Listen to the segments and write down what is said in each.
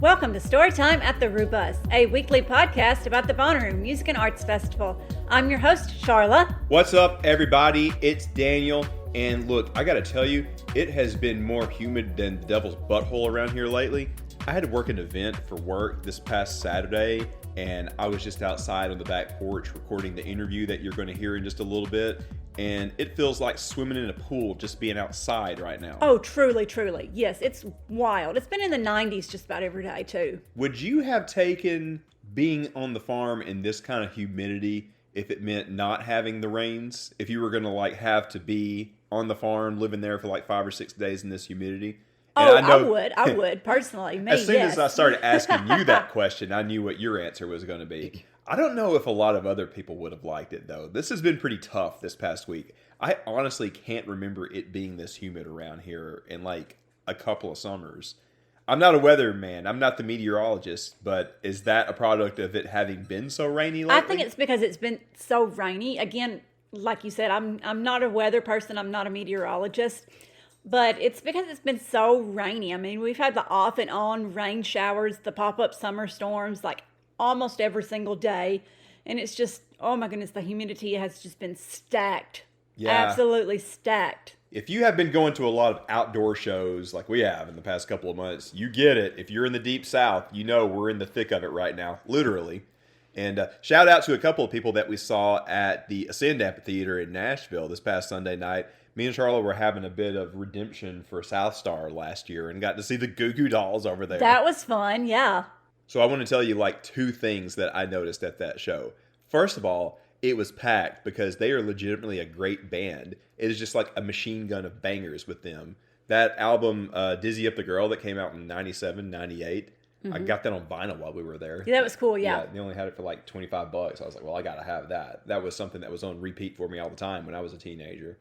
Welcome to Storytime at the Rubus, a weekly podcast about the Bonnaroo Music and Arts Festival. I'm your host, Charla. What's up, everybody? It's Daniel. And look, I gotta tell you, it has been more humid than the devil's butthole around here lately. I had to work an event for work this past Saturday, and I was just outside on the back porch recording the interview that you're going to hear in just a little bit. And it feels like swimming in a pool just being outside right now. Oh, truly, truly. Yes, it's wild. It's been in the 90s just about every day, too. Would you have taken being on the farm in this kind of humidity if it meant not having the rains? If you were going to have to be on the farm, living there for 5 or 6 days in this humidity? And I would, personally. Me, as soon yes. as I started asking you that question, I knew what your answer was going to be. I don't know if a lot of other people would have liked it, though. This has been pretty tough this past week. I honestly can't remember it being this humid around here in a couple of summers. I'm not a weatherman. I'm not the meteorologist, but is that a product of it having been so rainy lately? I think it's because it's been so rainy. Again, like you said, I'm not a weather person. I'm not a meteorologist. But it's because it's been so rainy. I mean, we've had the off and on rain showers, the pop-up summer storms, almost every single day. And it's just, oh my goodness, the humidity has just been stacked. Yeah. Absolutely stacked. If you have been going to a lot of outdoor shows like we have in the past couple of months, you get it. If you're in the deep south, you know we're in the thick of it right now, literally. And shout out to a couple of people that we saw at the Ascend Amphitheater in Nashville this past Sunday night. Me and Charlotte were having a bit of redemption for South Star last year and got to see the Goo Goo Dolls over there. That was fun, yeah. So I want to tell you two things that I noticed at that show. First of all, it was packed because they are legitimately a great band. It is just a machine gun of bangers with them. That album, Dizzy Up the Girl, that came out in 97, 98, I got that on vinyl while we were there. Yeah, that was cool, yeah. They only had it for $25. I was like, well, I got to have that. That was something that was on repeat for me all the time when I was a teenager.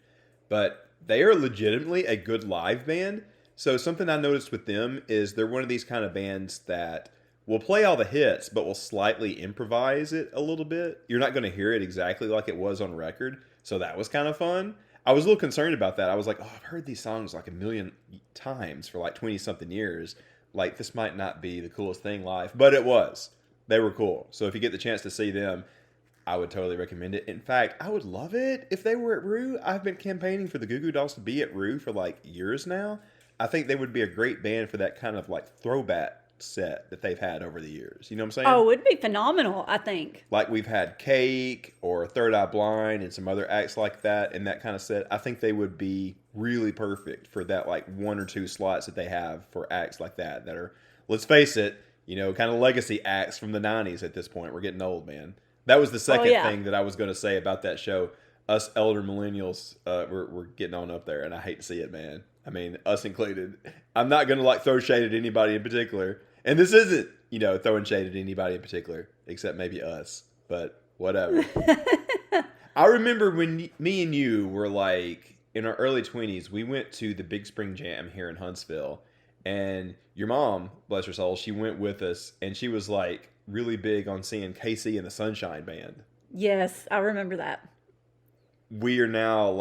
But they are legitimately a good live band. So something I noticed with them is they're one of these kind of bands that will play all the hits, but will slightly improvise it a little bit. You're not going to hear it exactly like it was on record. So that was kind of fun. I was a little concerned about that. I was like, I've heard these songs a million times for 20-something years. This might not be the coolest thing live. But it was. They were cool. So if you get the chance to see them, I would totally recommend it. In fact, I would love it if they were at Rue. I've been campaigning for the Goo Goo Dolls to be at Rue for years now. I think they would be a great band for that kind of throwback set that they've had over the years. You know what I'm saying? Oh, it'd be phenomenal, I think. We've had Cake or Third Eye Blind and some other acts like that in that kind of set. I think they would be really perfect for that one or two slots that they have for acts like that are, let's face it, kind of legacy acts from the 90s at this point. We're getting old, man. That was the second thing that I was going to say about that show. Us elder millennials, we're getting on up there, and I hate to see it, man. I mean, us included. I'm not going to throw shade at anybody in particular. And this isn't, throwing shade at anybody in particular, except maybe us. But whatever. I remember when me and you were in our early 20s, we went to the Big Spring Jam here in Huntsville. And your mom, bless her soul, she went with us, and she was really big on seeing KC and the Sunshine Band. Yes, I remember that. We are now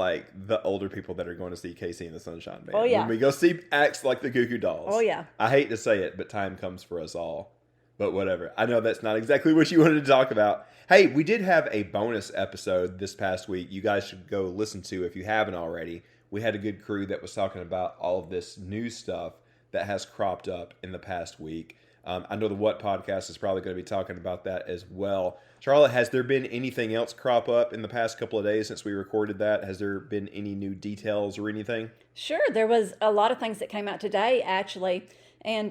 the older people that are going to see KC and the Sunshine Band. Oh, yeah. When we go see acts like the Goo Goo Dolls. Oh, yeah. I hate to say it, but time comes for us all. But whatever. I know that's not exactly what you wanted to talk about. Hey, we did have a bonus episode this past week. You guys should go listen to if you haven't already. We had a good crew that was talking about all of this new stuff that has cropped up in the past week. I know the What podcast is probably going to be talking about that as well. Charlotte, has there been anything else crop up in the past couple of days since we recorded that? Has there been any new details or anything? Sure. There was a lot of things that came out today, actually. And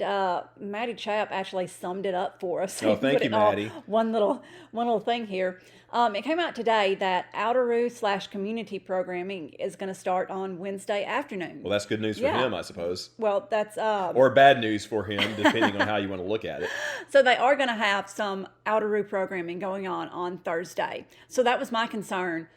Maddie Chapp actually summed it up for us. Oh, thank you, Maddie. One little thing here. It came out today that Outeroo/community programming is going to start on Wednesday afternoon. Well, that's good news for him, I suppose. Well, that's... or bad news for him, depending on how you want to look at it. So they are going to have some Outeroo programming going on Thursday. So that was my concern,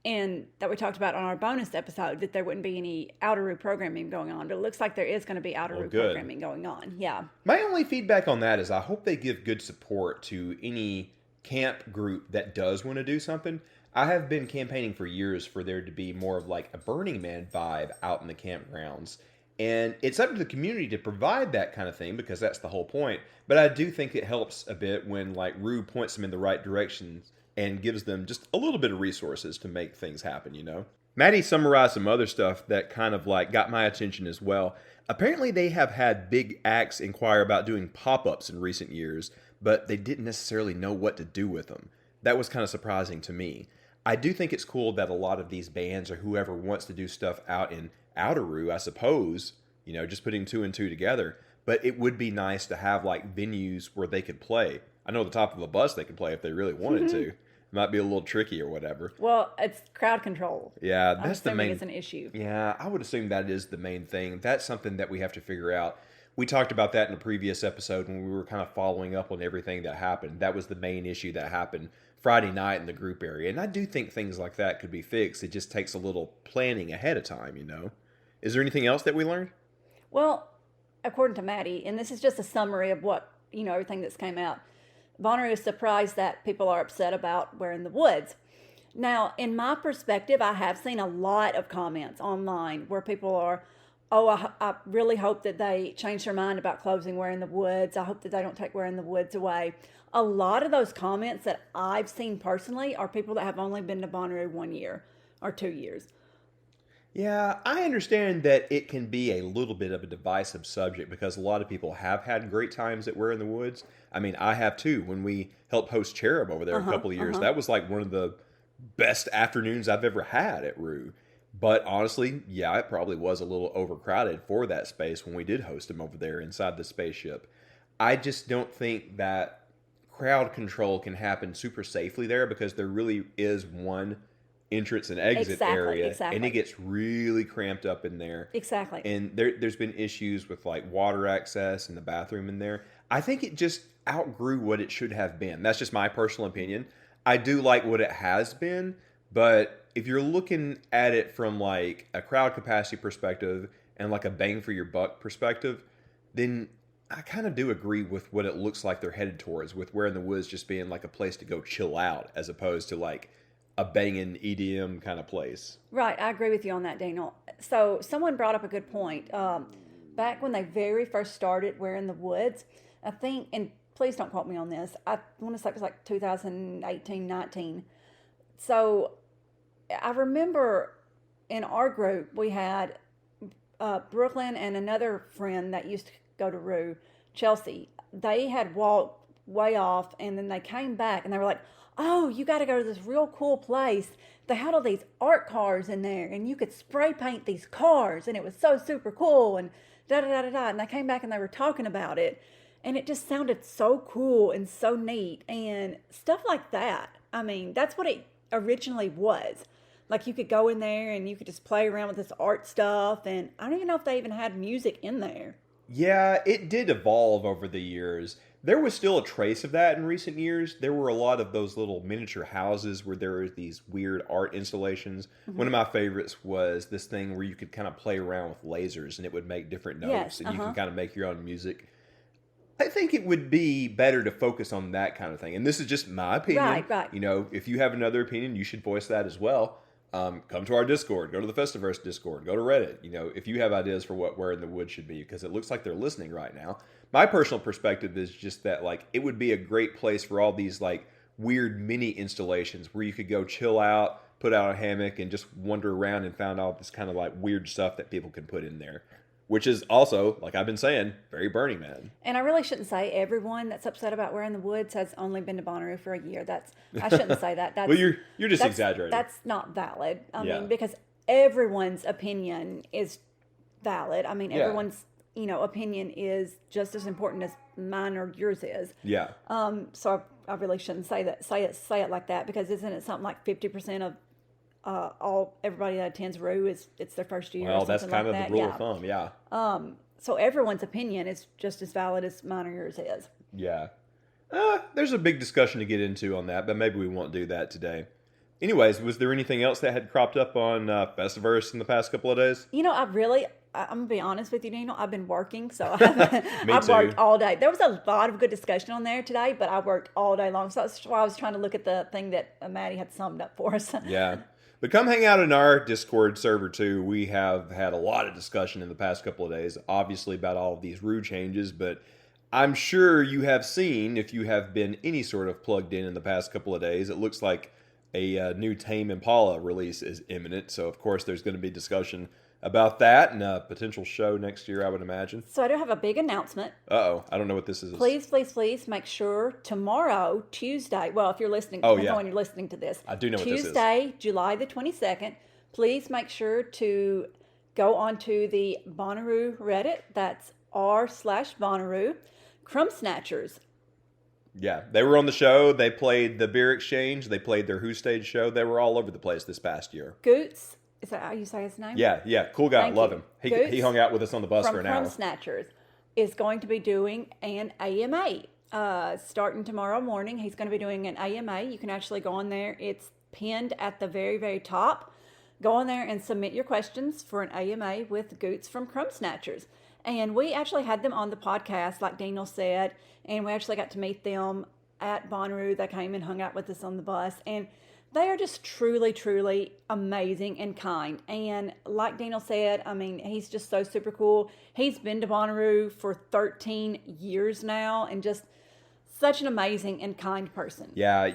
and that we talked about on our bonus episode, that there wouldn't be any Outeroo programming going on. But it looks like there is going to be Outeroo programming going on. Yeah. My only feedback on that is I hope they give good support to any camp group that does want to do something. I have been campaigning for years for there to be more of a Burning Man vibe out in the campgrounds. And it's up to the community to provide that kind of thing because that's the whole point. But I do think it helps a bit when like Rue points them in the right directions and gives them just a little bit of resources to make things happen, you know? Maddie summarized some other stuff that kind of like got my attention as well. Apparently they have had big acts inquire about doing pop-ups in recent years, but they didn't necessarily know what to do with them. That was kind of surprising to me. I do think it's cool that a lot of these bands or whoever wants to do stuff out in Outeroo, I suppose, you know, just putting two and two together. But it would be nice to have like venues where they could play. I know the top of a bus they could play if they really wanted to. It might be a little tricky or whatever. Well, it's crowd control. Yeah, that's the main. It's an issue. Yeah, I would assume that is the main thing. That's something that we have to figure out. We talked about that in a previous episode when we were kind of following up on everything that happened. That was the main issue that happened Friday night in the group area. And I do think things like that could be fixed. It just takes a little planning ahead of time, you know? Is there anything else that we learned? Well, according to Maddie, and this is just a summary of what, you know, everything that's came out, Bonnaroo is surprised that people are upset about Where in the Woods. Now, in my perspective, I have seen a lot of comments online where people are, oh, I really hope that they change their mind about closing Where in the Woods. I hope that they don't take Where in the Woods away. A lot of those comments that I've seen personally are people that have only been to Bonnaroo 1 year or 2 years. Yeah, I understand that it can be a little bit of a divisive subject because a lot of people have had great times at Where in the Woods. I mean, I have too. When we helped host Cherub over there a couple of years, that was like one of the best afternoons I've ever had at Rue. But honestly, yeah, it probably was a little overcrowded for that space when we did host him over there inside the spaceship. I just don't think that crowd control can happen super safely there because there really is one entrance and exit area, and it gets really cramped up in there. Exactly. And there's been issues with like water access and the bathroom in there. I think it just outgrew what it should have been. That's just my personal opinion. I do like what it has been, but if you're looking at it from like a crowd capacity perspective and like a bang for your buck perspective, then I kind of do agree with what it looks like they're headed towards, with Where in the Woods just being like a place to go chill out as opposed to like a banging EDM kind of place. Right, I agree with you on that, Daniel. So someone brought up a good point. Back when they very first started Where in the Woods, I think, and please don't quote me on this, I want to say it was like 2018, 19. So I remember in our group, we had Brooklyn and another friend that used to go to Rue, Chelsea. They had walked way off, and then they came back, and they were like, oh, you got to go to this real cool place. They had all these art cars in there, and you could spray paint these cars, and it was so super cool, and da-da-da-da-da. And they came back, and they were talking about it, and it just sounded so cool and so neat, and stuff like that. I mean, that's what it originally was. Like, you could go in there, and you could just play around with this art stuff, and I don't even know if they even had music in there. Yeah, it did evolve over the years. There was still a trace of that in recent years. There were a lot of those little miniature houses where there were these weird art installations. One of my favorites was this thing where you could kind of play around with lasers and it would make different notes and you can kind of make your own music. I think it would be better to focus on that kind of thing. And this is just my opinion. Right. You know, if you have another opinion, you should voice that as well. Come to our Discord, go to the Festiverse Discord, go to Reddit. You know, if you have ideas for what Where in the Woods should be, because it looks like they're listening right now. My personal perspective is just that, like, it would be a great place for all these, like, weird mini installations where you could go chill out, put out a hammock, and just wander around and find all this kind of, like, weird stuff that people can put in there. Which is also, like I've been saying, very Burning Man. And I really shouldn't say everyone that's upset about Where in the Woods has only been to Bonnaroo for a year. I shouldn't say that. Well, you're just exaggerating. That's not valid. I mean, because everyone's opinion is valid. I mean, everyone's opinion is just as important as mine or yours is. Yeah. So I really shouldn't say that. Say it like that, because isn't it something like 50% of everybody that attends Rue it's their first year? Well, that's kind of like the rule of thumb. Yeah. So everyone's opinion is just as valid as mine or yours is. Yeah. There's a big discussion to get into on that, but maybe we won't do that today. Anyways, was there anything else that had cropped up on Festiverse in the past couple of days? I'm going to be honest with you, Daniel. I've been working, so I've worked all day. There was a lot of good discussion on there today, but I worked all day long. So that's why I was trying to look at the thing that Maddie had summed up for us. Yeah. But come hang out in our Discord server too. We have had a lot of discussion in the past couple of days, obviously about all of these rule changes, but I'm sure you have seen, if you have been any sort of plugged in the past couple of days, it looks like a new Tame Impala release is imminent. So, of course, there's going to be discussion about that and a potential show next year, I would imagine. So I do have a big announcement. Uh-oh, I don't know what this is. Please make sure tomorrow, Tuesday, well, if you're listening, depends on when you're listening to this. I do know what this is. Tuesday, July the 22nd, please make sure to go onto the Bonnaroo Reddit. That's r/Bonnaroo. Crumb Snatchers. Yeah, they were on the show. They played the Beer Exchange. They played their Who Stage show. They were all over the place this past year. Goots. Is that how you say his name? Yeah, cool guy. Thank Love you. him. Goots He hung out with us on the bus for an Crumb hour. Snatchers is going to be doing an AMA. Starting tomorrow morning, he's going to be doing an AMA. You can actually go on there. It's pinned at the very, very top. Go on there and submit your questions for an AMA with Goots from Crumb Snatchers. And we actually had them on the podcast, like Daniel said, and we actually got to meet them at Bonnaroo. They came and hung out with us on the bus, and they are just truly, truly amazing and kind. And like Daniel said, I mean, he's just so super cool. He's been to Bonnaroo for 13 years now, and just such an amazing and kind person. Yeah,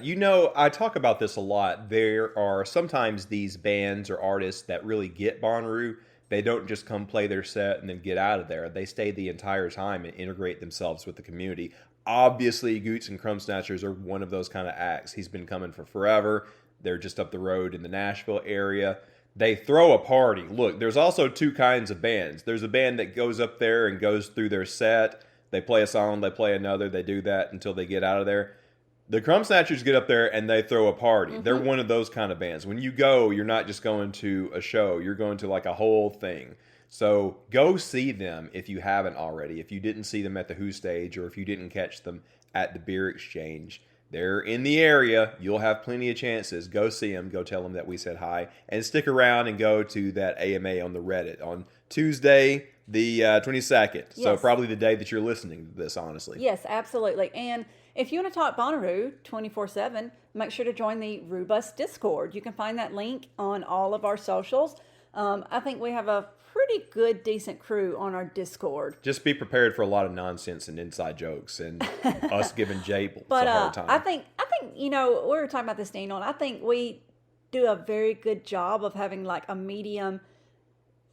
I talk about this a lot. There are sometimes these bands or artists that really get Bonnaroo. They don't just come play their set and then get out of there. They stay the entire time and integrate themselves with the community. Obviously, Goots and Crumb Snatchers are one of those kind of acts. He's been coming for forever. They're just up the road in the Nashville area. They throw a party. Look, there's also two kinds of bands. There's a band that goes up there and goes through their set. They play a song, they play another. They do that until they get out of there. The Crumb Snatchers get up there and they throw a party. Mm-hmm. They're one of those kind of bands. When you go, you're not just going to a show. You're going to like a whole thing. So go see them if you haven't already. If you didn't see them at the Who Stage or if you didn't catch them at the Beer Exchange, they're in the area. You'll have plenty of chances. Go see them. Go tell them that we said hi. And stick around and go to that AMA on the Reddit on Tuesday, the 22nd. Yes. So probably the day that you're listening to this, honestly. Yes, absolutely. And if you want to talk Bonnaroo 24/7, make sure to join the Rubus Discord. You can find that link on all of our socials. I think we have a pretty good, decent crew on our Discord. Just be prepared for a lot of nonsense and inside jokes and us giving Jable a hard time. I think we were talking about this, Daniel, and I think we do a very good job of having like a medium,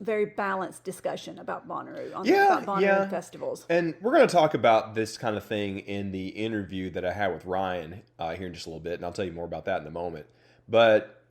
very balanced discussion about Bonnaroo, about Bonnaroo festivals. And we're going to talk about this kind of thing in the interview that I had with Ryan here in just a little bit, and I'll tell you more about that in a moment. But,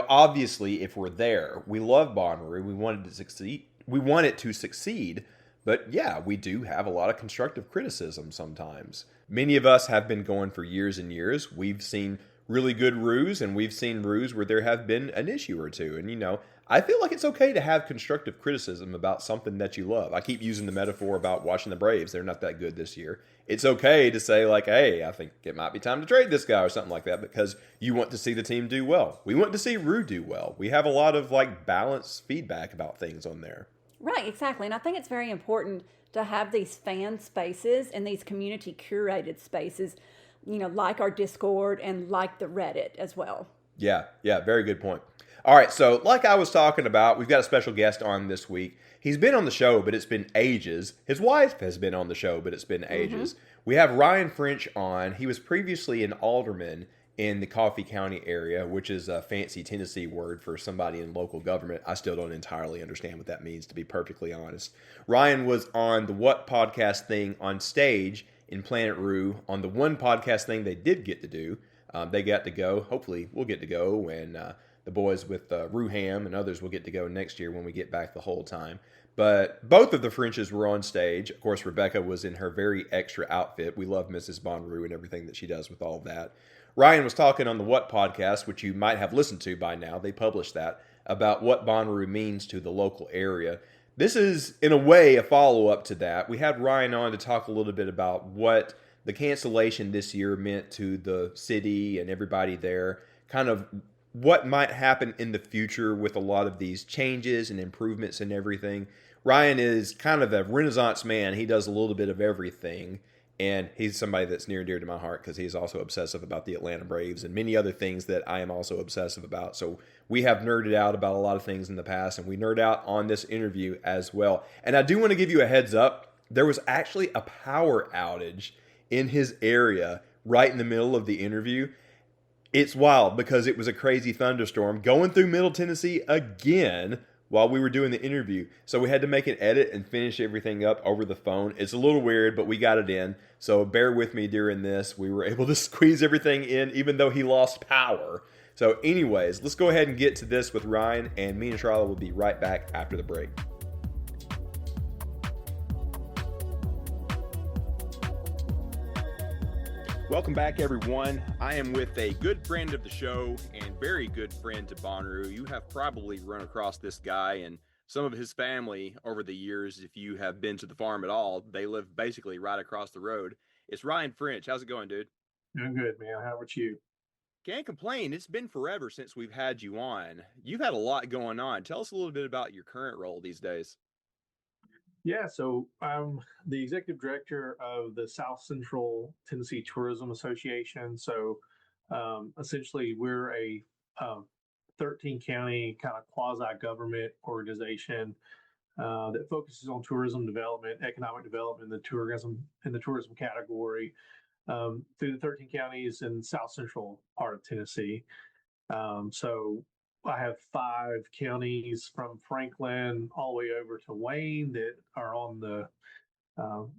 obviously, if we're there, we love Bonnaroo. We want it to succeed. We want it to succeed. But, yeah, we do have a lot of constructive criticism sometimes. Many of us have been going for years and years. We've seen really good roos, and we've seen roos where there have been an issue or two. And, I feel like it's okay to have constructive criticism about something that you love. I keep using the metaphor about watching the Braves. They're not that good this year. It's okay to say like, hey, I think it might be time to trade this guy or something like that because you want to see the team do well. We want to see Roo do well. We have a lot of like balanced feedback about things on there. Right, exactly. And I think it's very important to have these fan spaces and these community curated spaces, like our Discord and like the Reddit as well. Yeah, very good point. All right, so like I was talking about, we've got a special guest on this week. He's been on the show, but it's been ages. His wife has been on the show, but it's been ages. We have Ryan French on. He was previously an alderman in the Coffee County area, which is a fancy Tennessee word for somebody in local government. I still don't entirely understand what that means, to be perfectly honest. Ryan was on the What Podcast thing on stage in Planet Roo on the one podcast thing they did get to do. They got to go. Hopefully, we'll get to go when the boys with Ruham and others will get to go next year when we get back the whole time. But both of the Frenches were on stage. Of course, Rebecca was in her very extra outfit. We love Mrs. Bonnaroo and everything that she does with all of that. Ryan was talking on the What Podcast, which you might have listened to by now. They published that, about what Bonnaroo means to the local area. This is, in a way, a follow-up to that. We had Ryan on to talk a little bit about what the cancellation this year meant to the city and everybody there, kind of what might happen in the future with a lot of these changes and improvements and everything. Ryan is kind of a Renaissance man. He does a little bit of everything. And he's somebody that's near and dear to my heart because he's also obsessive about the Atlanta Braves and many other things that I am also obsessive about. So we have nerded out about a lot of things in the past, and we nerd out on this interview as well. And I do want to give you a heads up. There was actually a power outage in his area right in the middle of the interview. It's wild because it was a crazy thunderstorm going through Middle Tennessee again while we were doing the interview. So we had to make an edit and finish everything up over the phone. It's a little weird, but we got it in. So bear with me during this. We were able to squeeze everything in, even though he lost power. So, anyways, let's go ahead and get to this with Ryan, and me and Charlotte will be right back after the break. Welcome back, everyone. I am with a good friend of the show and very good friend to Bonnaroo. You have probably run across this guy and some of his family over the years. If you have been to the farm at all, they live basically right across the road. It's Ryan French. How's it going, dude? Doing good, man. How about you? Can't complain. It's been forever since we've had you on. You've had a lot going on. Tell us a little bit about your current role these days. Yeah, so I'm the executive director of the South Central Tennessee Tourism Association. So essentially, we're a 13 county kind of quasi government organization that focuses on tourism development, economic development, in the tourism category through the 13 counties in South Central part of Tennessee. So I have 5 counties from Franklin all the way over to Wayne that are on the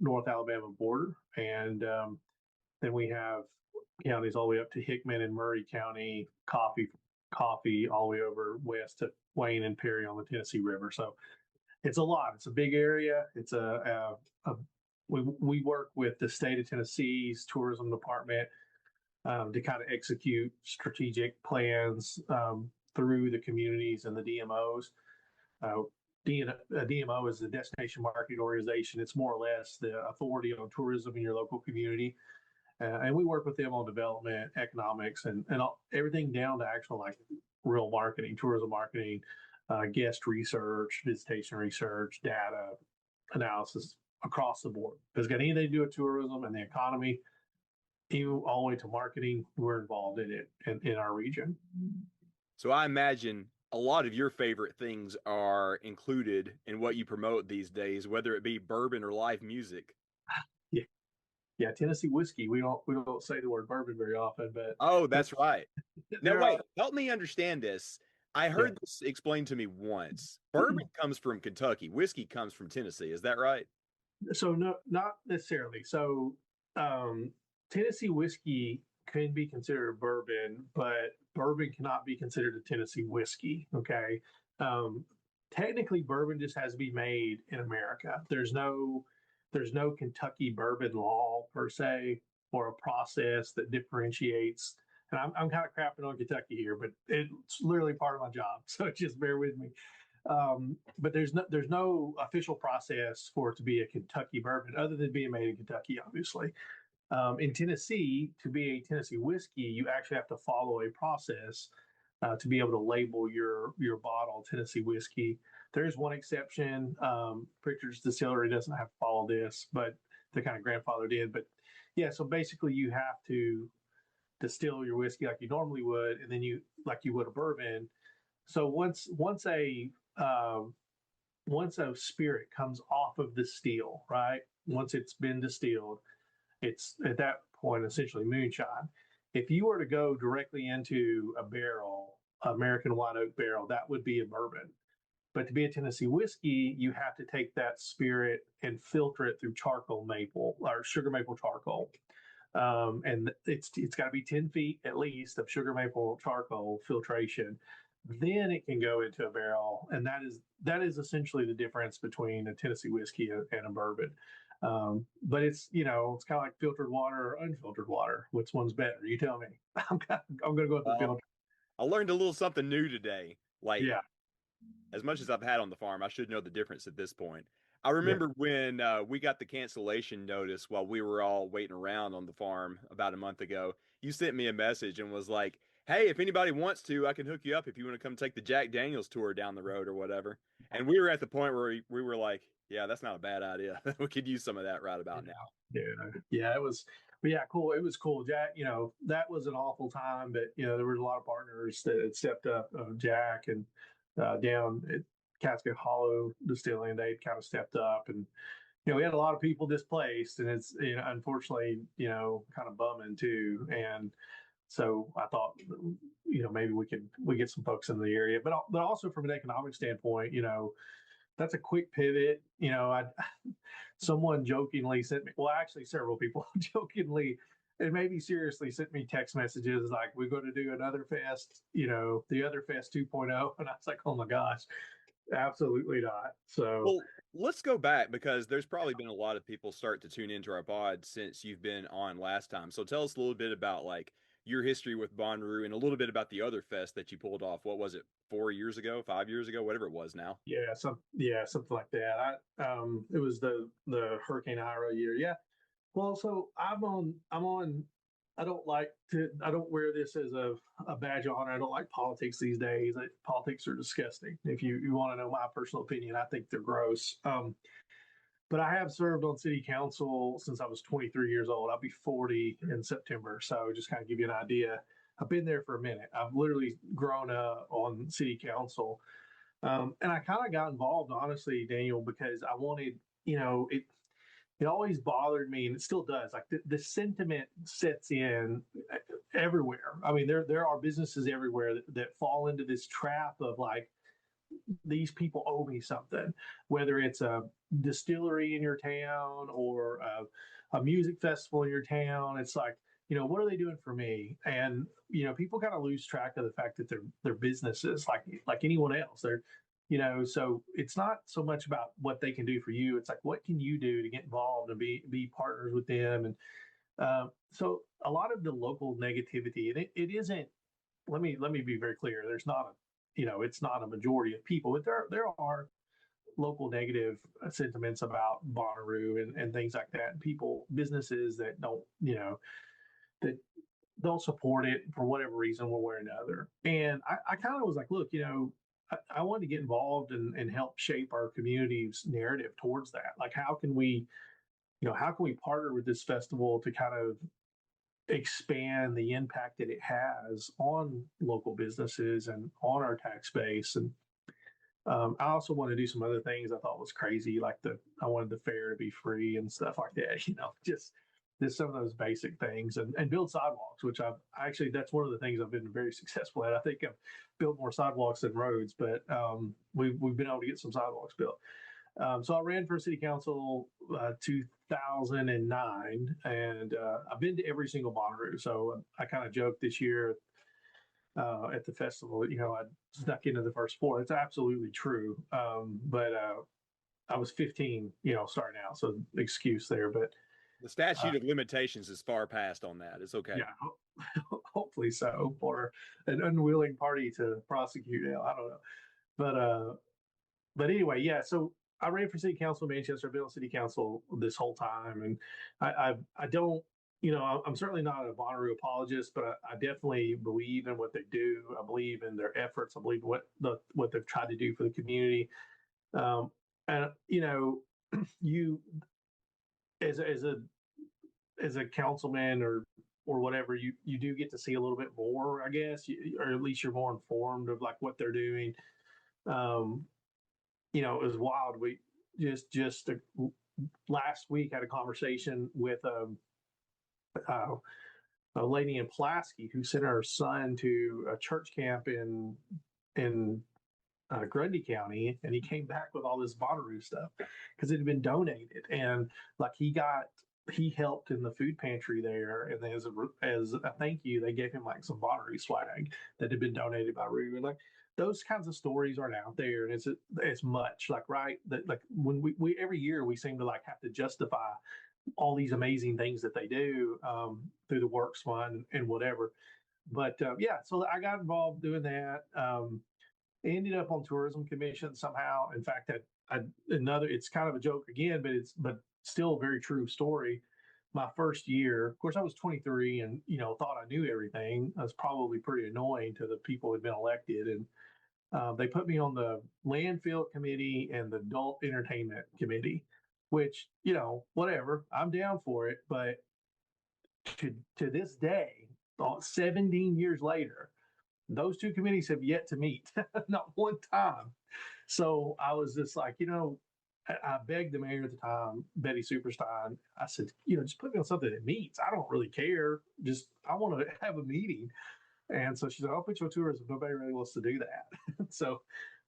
North Alabama border. And then we have counties all the way up to Hickman and Murray County, Coffee, all the way over west to Wayne and Perry on the Tennessee River. So it's a lot. It's a big area. It's we work with the state of Tennessee's tourism department to kind of execute strategic plans through the communities and the DMOs. Uh, a DMO is the Destination Marketing Organization. It's more or less the authority on tourism in your local community. And we work with them on development, economics, and everything down to actual like real marketing, tourism marketing, guest research, visitation research, data analysis across the board. If it's got anything to do with tourism and the economy, even all the way to marketing, we're involved in it in our region. So I imagine a lot of your favorite things are included in what you promote these days, whether it be bourbon or live music. Yeah, yeah, Tennessee whiskey. We don't say the word bourbon very often, but Oh, that's right. Now, there wait, are. help me understand this. I Yeah. heard this explained to me once. Bourbon comes from Kentucky, whiskey comes from Tennessee. Is that right? So no, not necessarily. So um, Tennessee whiskey can be considered a bourbon, but bourbon cannot be considered a Tennessee whiskey. Okay. Um, Technically, bourbon just has to be made in America. There's no Kentucky bourbon law per se or a process that differentiates. And I'm kind of crapping on Kentucky here, but it's literally part of my job. So just bear with me. But there's no official process for it to be a Kentucky bourbon other than being made in Kentucky, obviously. In Tennessee, to be a Tennessee whiskey, you actually have to follow a process to be able to label your bottle Tennessee whiskey. There's one exception. Pritchard's Distillery doesn't have to follow this, but the kind of grandfather did. But yeah, so basically you have to distill your whiskey like you normally would, and then you like you would a bourbon. So once a spirit comes off of the still, right? Once it's been distilled, it's at that point essentially moonshine. If you were to go directly into a barrel, American white oak barrel, that would be a bourbon. But to be a Tennessee whiskey, you have to take that spirit and filter it through charcoal maple or sugar maple charcoal. And it's got to be 10 feet at least of sugar maple charcoal filtration. Then it can go into a barrel, and that is essentially the difference between a Tennessee whiskey and a bourbon. But it's kind of like filtered water or unfiltered water. Which one's better? You tell me. I'm going to go with the Well, filter. I learned a little something new today. Like, Yeah, as much as I've had on the farm, I should know the difference at this point. I yeah. remember when we got the cancellation notice while we were all waiting around on the farm about a month ago. You sent me a message and was like, "Hey, if anybody wants to, I can hook you up if you want to come take the Jack Daniels tour down the road or whatever." And we were at the point where we were like, Yeah, that's not a bad idea. We could use some of that right about now. Yeah, it was, but yeah, cool. It was cool. Jack, that was an awful time, but there were a lot of partners that had stepped up. Jack and down at Casket Hollow Distilling, they kind of stepped up, and we had a lot of people displaced, and it's unfortunately kind of bumming too. And so I thought, maybe we get some folks in the area, but also from an economic standpoint, that's a quick pivot. I someone jokingly sent me, well, actually, several people jokingly and maybe seriously sent me text messages like, "We're going to do another fest, the other fest 2.0," and I was like, "Oh my gosh, absolutely not." So Well, let's go back because there's probably been a lot of people start to tune into our pod since you've been on last time. So tell us a little bit about like your history with Bonnaroo and a little bit about the other fest that you pulled off. What was it, 4 years ago, 5 years ago, whatever it was now? something like that. It was the Hurricane Ira year. Yeah. Well, so I'm on. I don't wear this as a badge of honor. I don't like politics these days. Politics are disgusting. If you want to know my personal opinion, I think they're gross. But I have served on city council since I was 23 years old. I'll be 40 in September. So just kind of give you an idea. I've been there for a minute. I've literally grown up on city council. And I kind of got involved, honestly, Daniel, because I wanted, it always bothered me, and it still does. Like the sentiment sets in everywhere. I mean, there are businesses everywhere that fall into this trap of like, these people owe me something, whether it's a distillery in your town or a music festival in your town. It's like, what are they doing for me? And people kind of lose track of the fact that they're businesses like anyone else. So it's not so much about what they can do for you. It's like, what can you do to get involved and be partners with them? And so a lot of the local negativity, and it isn't. Let me be very clear. There's not a it's not a majority of people, but there are local negative sentiments about Bonnaroo and things like that. And people, businesses that that don't support it for whatever reason, one way or another. And I kind of was like, look, I wanted to get involved and help shape our community's narrative towards that. Like, how can we partner with this festival to kind of expand the impact that it has on local businesses and on our tax base. And I also want to do some other things I thought was crazy, like I wanted the fair to be free and stuff like that. Just some of those basic things, and build sidewalks, which I've actually, that's one of the things I've been very successful at. I think I've built more sidewalks than roads, but we've been able to get some sidewalks built. So I ran for city council 2009, and I've been to every single Bonnaroo. So I kind of joked this year at the festival, I snuck into the first four. It's absolutely true. But I was 15, starting out, so excuse there. But The statute of limitations is far past on that. It's okay. yeah, hopefully so, or an unwilling party to prosecute. I don't know, but anyway, yeah. So I ran for city council in Manchester. I've been on city council this whole time, and I don't, I'm certainly not a Bonnaroo apologist, but I definitely believe in what they do. I believe in their efforts. I believe what they've tried to do for the community. And you as a councilman or whatever, you do get to see a little bit more, I guess, or at least you're more informed of like what they're doing. Um, it was wild. We just last week had a conversation with a lady in Pulaski who sent her son to a church camp in Grundy County, and he came back with all this Bonnaroo stuff because it had been donated, and like he helped in the food pantry there, and as a thank you, they gave him like some Bonnaroo swag that had been donated by Roo, and like those kinds of stories aren't out there, and it's much like right that like when we every year we seem to like have to justify all these amazing things that they do through the Works Fund and whatever. But yeah, so I got involved doing that. Ended up on tourism commission somehow. In fact, another, it's kind of a joke again, but still a very true story. My first year, of course, I was 23 and thought I knew everything. I was probably pretty annoying to the people who had been elected, and They put me on the landfill committee and the adult entertainment committee, which, whatever, I'm down for it. But to this day, 17 years later, those two committees have yet to meet, not one time. So I was just like, I begged the mayor at the time, Betty Superstein. I said, just put me on something that meets. I don't really care. Just I want to have a meeting. And so she said, I'll put you on tourism. Nobody really wants to do that. So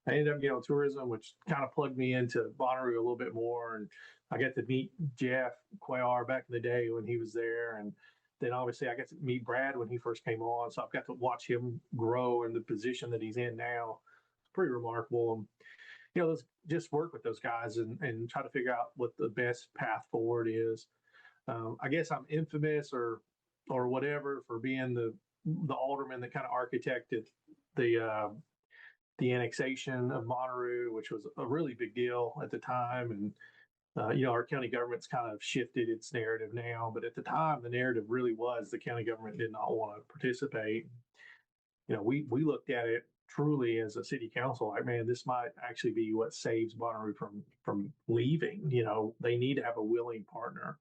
I ended up getting on tourism, which kind of plugged me into Bonnaroo a little bit more. And I got to meet Jeff Cuellar back in the day when he was there. And then obviously I got to meet Brad when he first came on. So I've got to watch him grow in the position that he's in now. It's pretty remarkable. And, those, just work with those guys and try to figure out what the best path forward is. I guess I'm infamous or whatever for being the alderman that kind of architected the annexation of Bonnaroo, which was a really big deal at the time. And our county government's kind of shifted its narrative now, but at the time, the narrative really was the county government did not want to participate. We looked at it truly as a city council, like, man, this might actually be what saves Bonnaroo from leaving. They need to have a willing partner.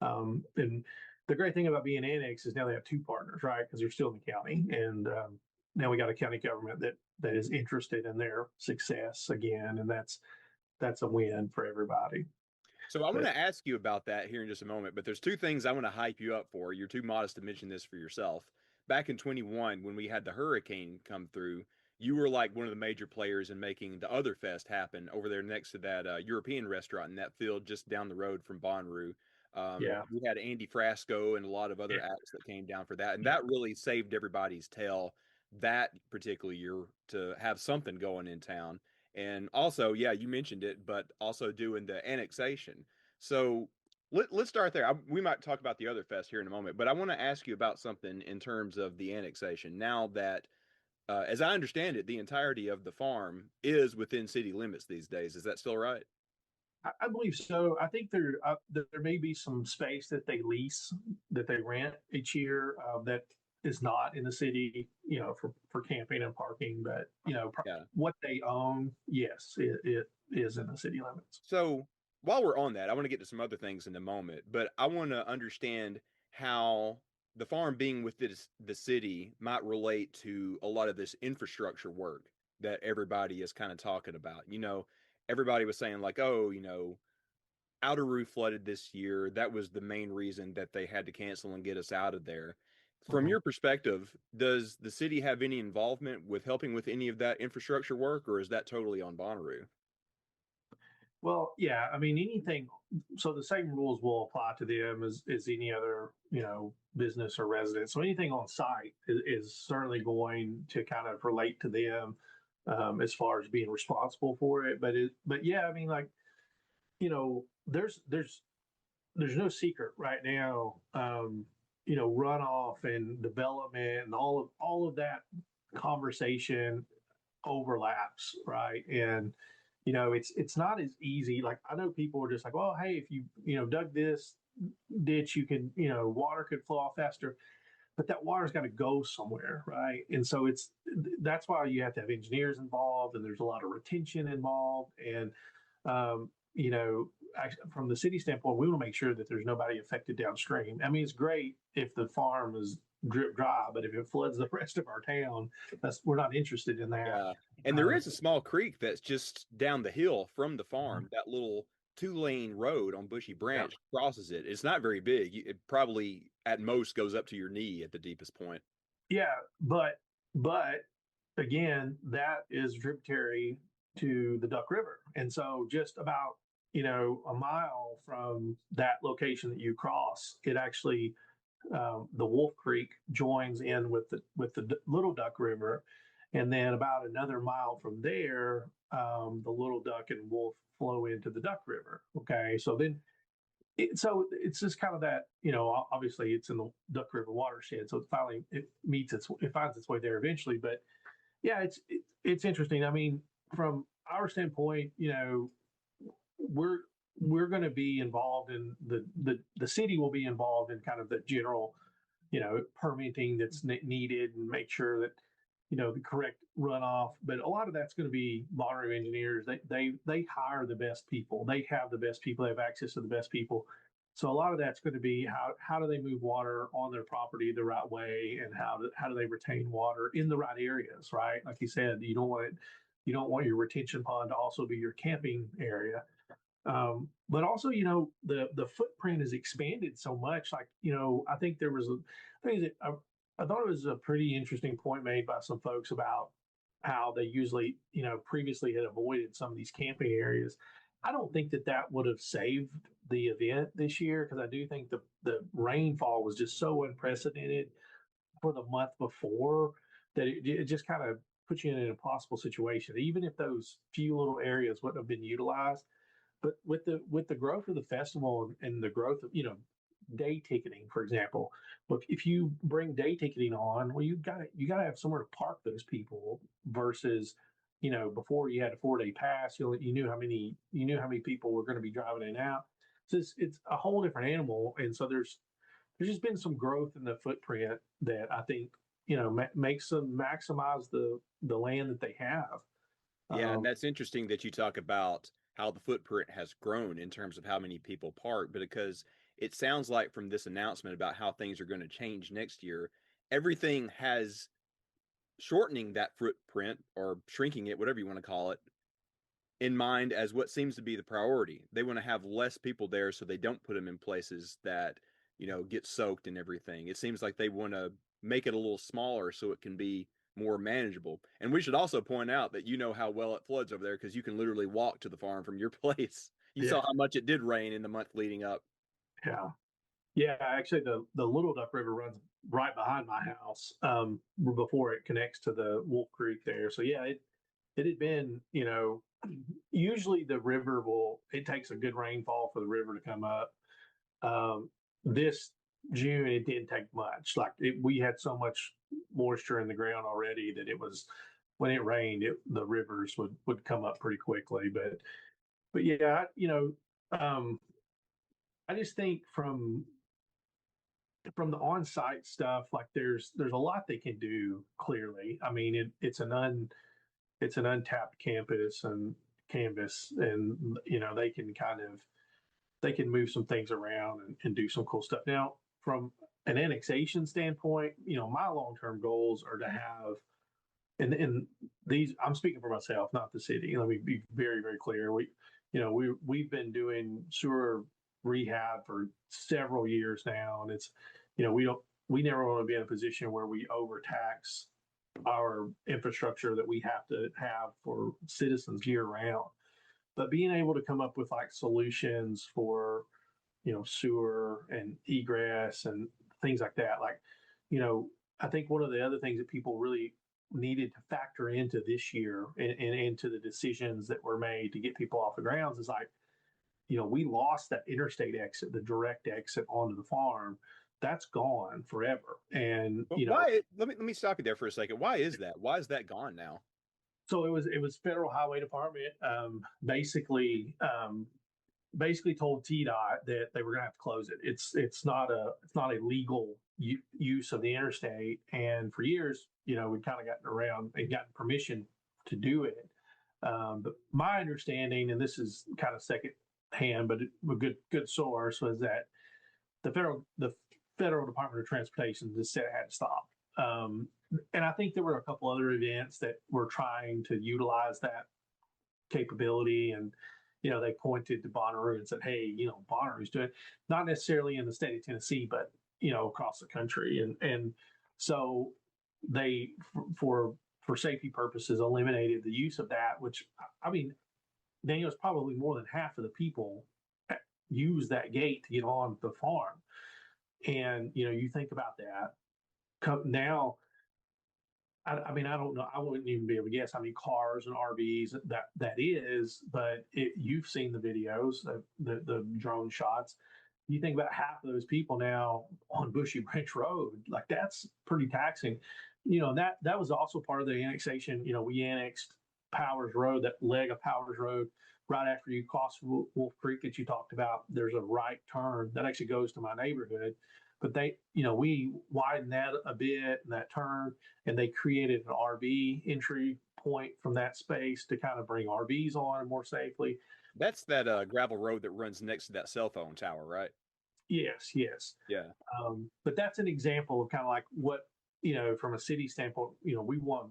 And the great thing about being annexed is now they have two partners, right? Because they're still in the county, and now we got a county government that is interested in their success again, and that's a win for everybody. So I want But to ask you about that here in just a moment, but there's two things I want to hype you up for. You're too modest to mention this for yourself. Back in 21, when we had the hurricane come through, you were like one of the major players in making the Other Fest happen over there next to that European restaurant in that field just down the road from Bonnaroo. yeah, We had Andy Frasco and a lot of other yeah, acts that came down for that, and yeah. that really saved everybody's tail that particular year to have something going in town. And also, yeah, you mentioned it, but also doing the annexation. So let's start there. We might talk about the Other Fest here in a moment, but I want to ask you about something in terms of the annexation. Now that, as I understand it, the entirety of the farm is within city limits these days. Is that still right? I believe so. I think there may be some space that they lease, that they rent each year, that is not in the city, for camping and parking. But Yeah. what they own, yes, it is in the city limits. So while we're on that, I want to get to some other things in a moment, but I want to understand how the farm being with the city might relate to a lot of this infrastructure work that everybody is kind of talking about. Everybody was saying like, oh, Outer Roof flooded this year. That was the main reason that they had to cancel and get us out of there. From Mhm. your perspective, does the city have any involvement with helping with any of that infrastructure work, or is that totally on Bonnaroo? Well, yeah, I mean, anything. So the same rules will apply to them as any other, business or residence. So anything on site is certainly going to kind of relate to them, as far as being responsible for it. But yeah, I mean, like, there's no secret right now. Runoff and development and all of that conversation overlaps, right? And it's not as easy. Like, I know people are just like, well, hey, if you dug this ditch, you can, water could flow off faster, but that water's got to go somewhere, right? And so that's why you have to have engineers involved, and there's a lot of retention involved. And um, you know, from the city standpoint, we want to make sure that there's nobody affected downstream. I mean, it's great if the farm is drip dry, but if it floods the rest of our town, we're not interested in that. Yeah. And there Um, is a small creek that's just down the hill from the farm. That little two-lane road on Bushy yeah, Branch crosses it. It's not very big. It probably at most goes up to your knee at the deepest point. yeah, but again, that is tributary to the Duck River, and so just about a mile from that location that you cross, it actually the Wolf Creek joins in with the Little Duck River, and then about another mile from there, the Little Duck and Wolf flow into the Duck River. Okay, so then so it's just kind of that, obviously it's in the Duck River watershed, so it finds its way there eventually. But yeah, it's interesting. I mean, from our standpoint, we're we're going to be involved in the city will be involved in kind of the general, permitting that's needed, and make sure that the correct runoff. But a lot of that's going to be Bonnaroo engineers. They hire the best people. They have the best people. They have access to the best people. So a lot of that's going to be how do they move water on their property the right way, and how do they retain water in the right areas, right? Like you said, you don't want your retention pond to also be your camping area. But also, the footprint has expanded so much. Like, I think there was I thought it was a pretty interesting point made by some folks about how they usually, previously had avoided some of these camping areas. I don't think that would have saved the event this year, because I do think the rainfall was just so unprecedented for the month before that it just kind of puts you in an impossible situation. Even if those few little areas wouldn't have been utilized, but with the growth of the festival and the growth of day ticketing, for example, look, if you bring day ticketing on, well, you got to have somewhere to park those people versus before you had a 4-day pass, you knew how many people were going to be driving in and out. So it's a whole different animal, and so there's just been some growth in the footprint that I think makes them maximize the land that they have. Yeah, and Um, that's interesting that you talk about how the footprint has grown in terms of how many people park, but because it sounds like from this announcement about how things are going to change next year, everything has shortening that footprint or shrinking it, whatever you want to call it, in mind as what seems to be the priority. They want to have less people there so they don't put them in places that, get soaked and everything. It seems like they want to make it a little smaller so it can be more manageable. And we should also point out that you know how well it floods over there because you can literally walk to the farm from your place. You yeah, saw how much it did rain in the month leading up. yeah. Yeah, actually, the Little Duck River runs right behind my house, before it connects to the Wolf Creek there. So yeah, it had been, usually the river it takes a good rainfall for the river to come up. This June, it didn't take much. Like we had so much moisture in the ground already that it was, when it rained, the rivers would come up pretty quickly. But yeah, I just think from the on-site stuff, like there's a lot they can do. Clearly, I mean, it's an untapped campus and canvas, and they can move some things around and do some cool stuff. Now, from an annexation standpoint, my long-term goals are to have, and these, I'm speaking for myself, not the city. Let me be very, very clear. We've been doing sewer rehab for several years now, and it's, we never want to be in a position where we overtax our infrastructure that we have to have for citizens year round. But being able to come up with like solutions for, sewer and egress and things like that, like, I think one of the other things that people really needed to factor into this year, and into the decisions that were made to get people off the grounds, is like, we lost that interstate exit, the direct exit onto the farm. That's gone forever. And, But why? Let me stop you there for a second. Why is that? Why is that gone now? so it was Federal Highway Department, basically told TDOT that they were going to have to close it. It's not a legal use of the interstate, and for years, we'd kind of gotten around and gotten permission to do it. But my understanding, and this is kind of second hand, but a good source, was that the Federal Department of Transportation just said it had to stop. And I think there were a couple other events that were trying to utilize that capability, and they pointed to Bonnaroo and said, "Hey, Bonnaroo's doing it," not necessarily in the state of Tennessee, but across the country, and so they, for safety purposes, eliminated the use of that. Which, I mean, Daniel's probably more than half of the people use that gate to get on the farm, and you think about that now. I mean, I don't know. I wouldn't even be able to guess how many cars and RVs that is, but you've seen the videos, the drone shots. You think about half of those people now on Bushy Branch Road, like that's pretty taxing. That was also part of the annexation. We annexed Powers Road, that leg of Powers Road, right after you cross Wolf Creek that you talked about, there's a right turn that actually goes to my neighborhood. But we widened that a bit and that turn, and they created an RV entry point from that space to kind of bring RVs on more safely. That's that gravel road that runs next to that cell phone tower, right? Yes, yes. Yeah. But that's an example of kind of like what, from a city standpoint, we want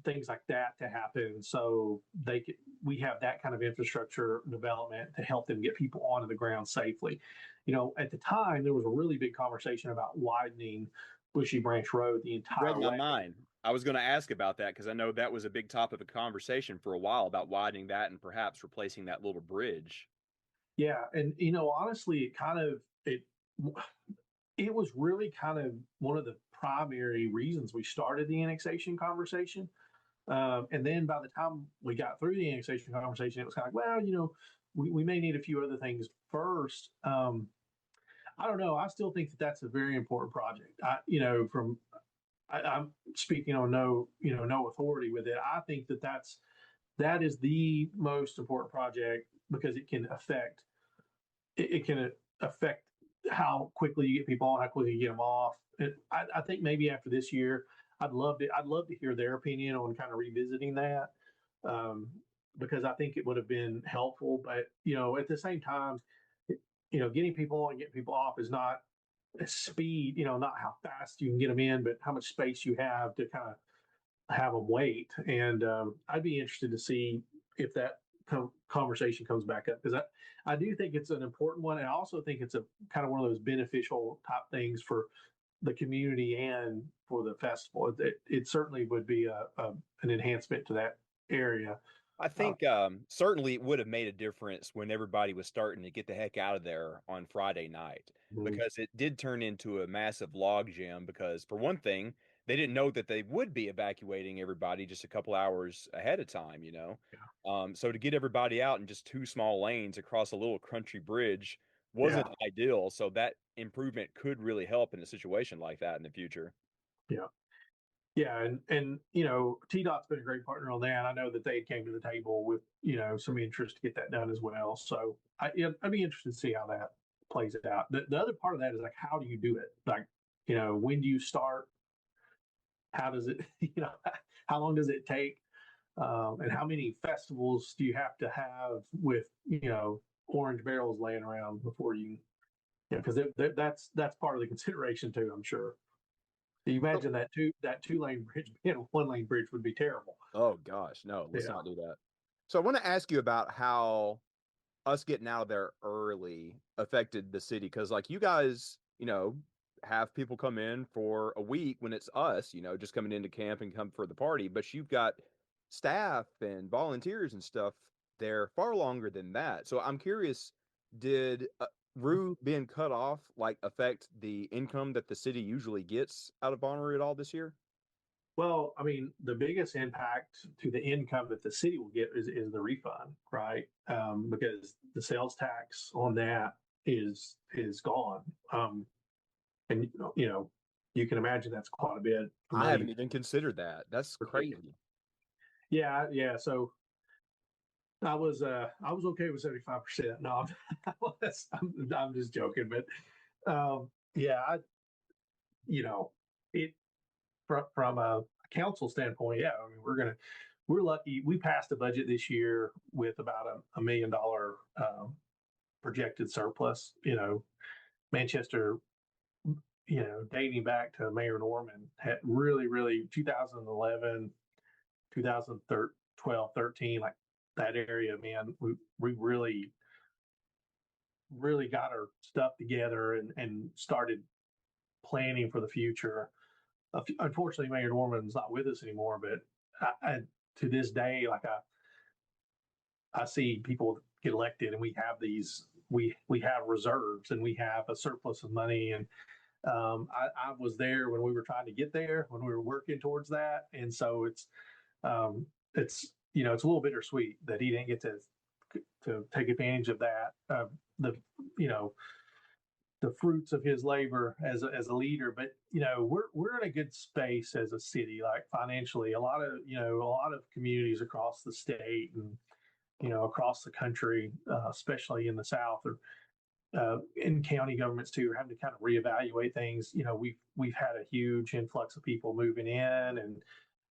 things like that to happen so we have that kind of infrastructure development to help them get people onto the ground safely. At the time, there was a really big conversation about widening Bushy Branch Road the entire Read my way. mind. I was going to ask about that because I know that was a big topic of conversation for a while about widening that and perhaps replacing that little bridge. Yeah, and honestly, it was really kind of one of the primary reasons we started the annexation conversation. And then by the time we got through the annexation conversation, it was kind of like, well, we may need a few other things first. I don't know. I still think that that's a very important project. I'm speaking on no authority with it. I think that is the most important project because it can affect how quickly you get people on, how quickly you get them off. I think maybe after this year, I'd love to hear their opinion on kind of revisiting that, um, because I think it would have been helpful. But at the same time, getting people on, and getting people off is not speed. Not how fast you can get them in, but how much space you have to kind of have them wait. And I'd be interested to see if that conversation comes back up because I do think it's an important one. And I also think it's a kind of one of those beneficial type things for the community and for the festival. It certainly would be an enhancement to that area. I think certainly it would have made a difference when everybody was starting to get the heck out of there on Friday night Mhm. because it did turn into a massive log jam. Because, for one thing, they didn't know that they would be evacuating everybody just a couple hours ahead of time. So to get everybody out in just two small lanes across a little country bridge Yeah, wasn't ideal. So that improvement could really help in a situation like that in the future. yeah, yeah, and TDOT's been a great partner on that. I know that they came to the table with some interest to get that done as well. So I'd be interested to see how that plays it out. The other part of that is like, how do you do it? Like, when do you start? How does it, how long does it take? And how many festivals do you have to have with, orange barrels laying around before because that's part of the consideration too, I'm sure. You imagine that two lane bridge being a 1 lane bridge would be terrible. Oh gosh, no, let's Yeah. not do that. So I want to ask you about how us getting out of there early affected the city because like you guys have people come in for a week when it's us just coming into camp and come for the party, but you've got staff and volunteers and stuff there far longer than that. So I'm curious, did Rue being cut off like affect the income that the city usually gets out of Bonnaroo at all this year? Well, I mean, the biggest impact to the income that the city will get is the refund, right? Because the sales tax on that is gone. And you can imagine that's quite a bit of I haven't money even considered that. That's per ticket. crazy. Yeah, yeah. So I was okay with 75%. No, I'm just joking, but yeah, you know, it from a council standpoint, yeah. I mean, we're lucky. We passed a budget this year with about $1 million projected surplus. Manchester, dating back to Mayor Norman, had really 2011, 2012, 13, like that area, man, we really got our stuff together and started planning for the future. Unfortunately, Mayor Norman's not with us anymore, but to this day, like I see people get elected and we have we have reserves and we have a surplus of money. And I was there when we were trying to get there, when we were working towards that. And so it's a little bittersweet that he didn't get to take advantage of that. The you know the fruits of his labor as a leader. But we're in a good space as a city, like financially. A lot of communities across the state and across the country, especially in the South or in county governments too, are having to kind of reevaluate things. We've had a huge influx of people moving in, and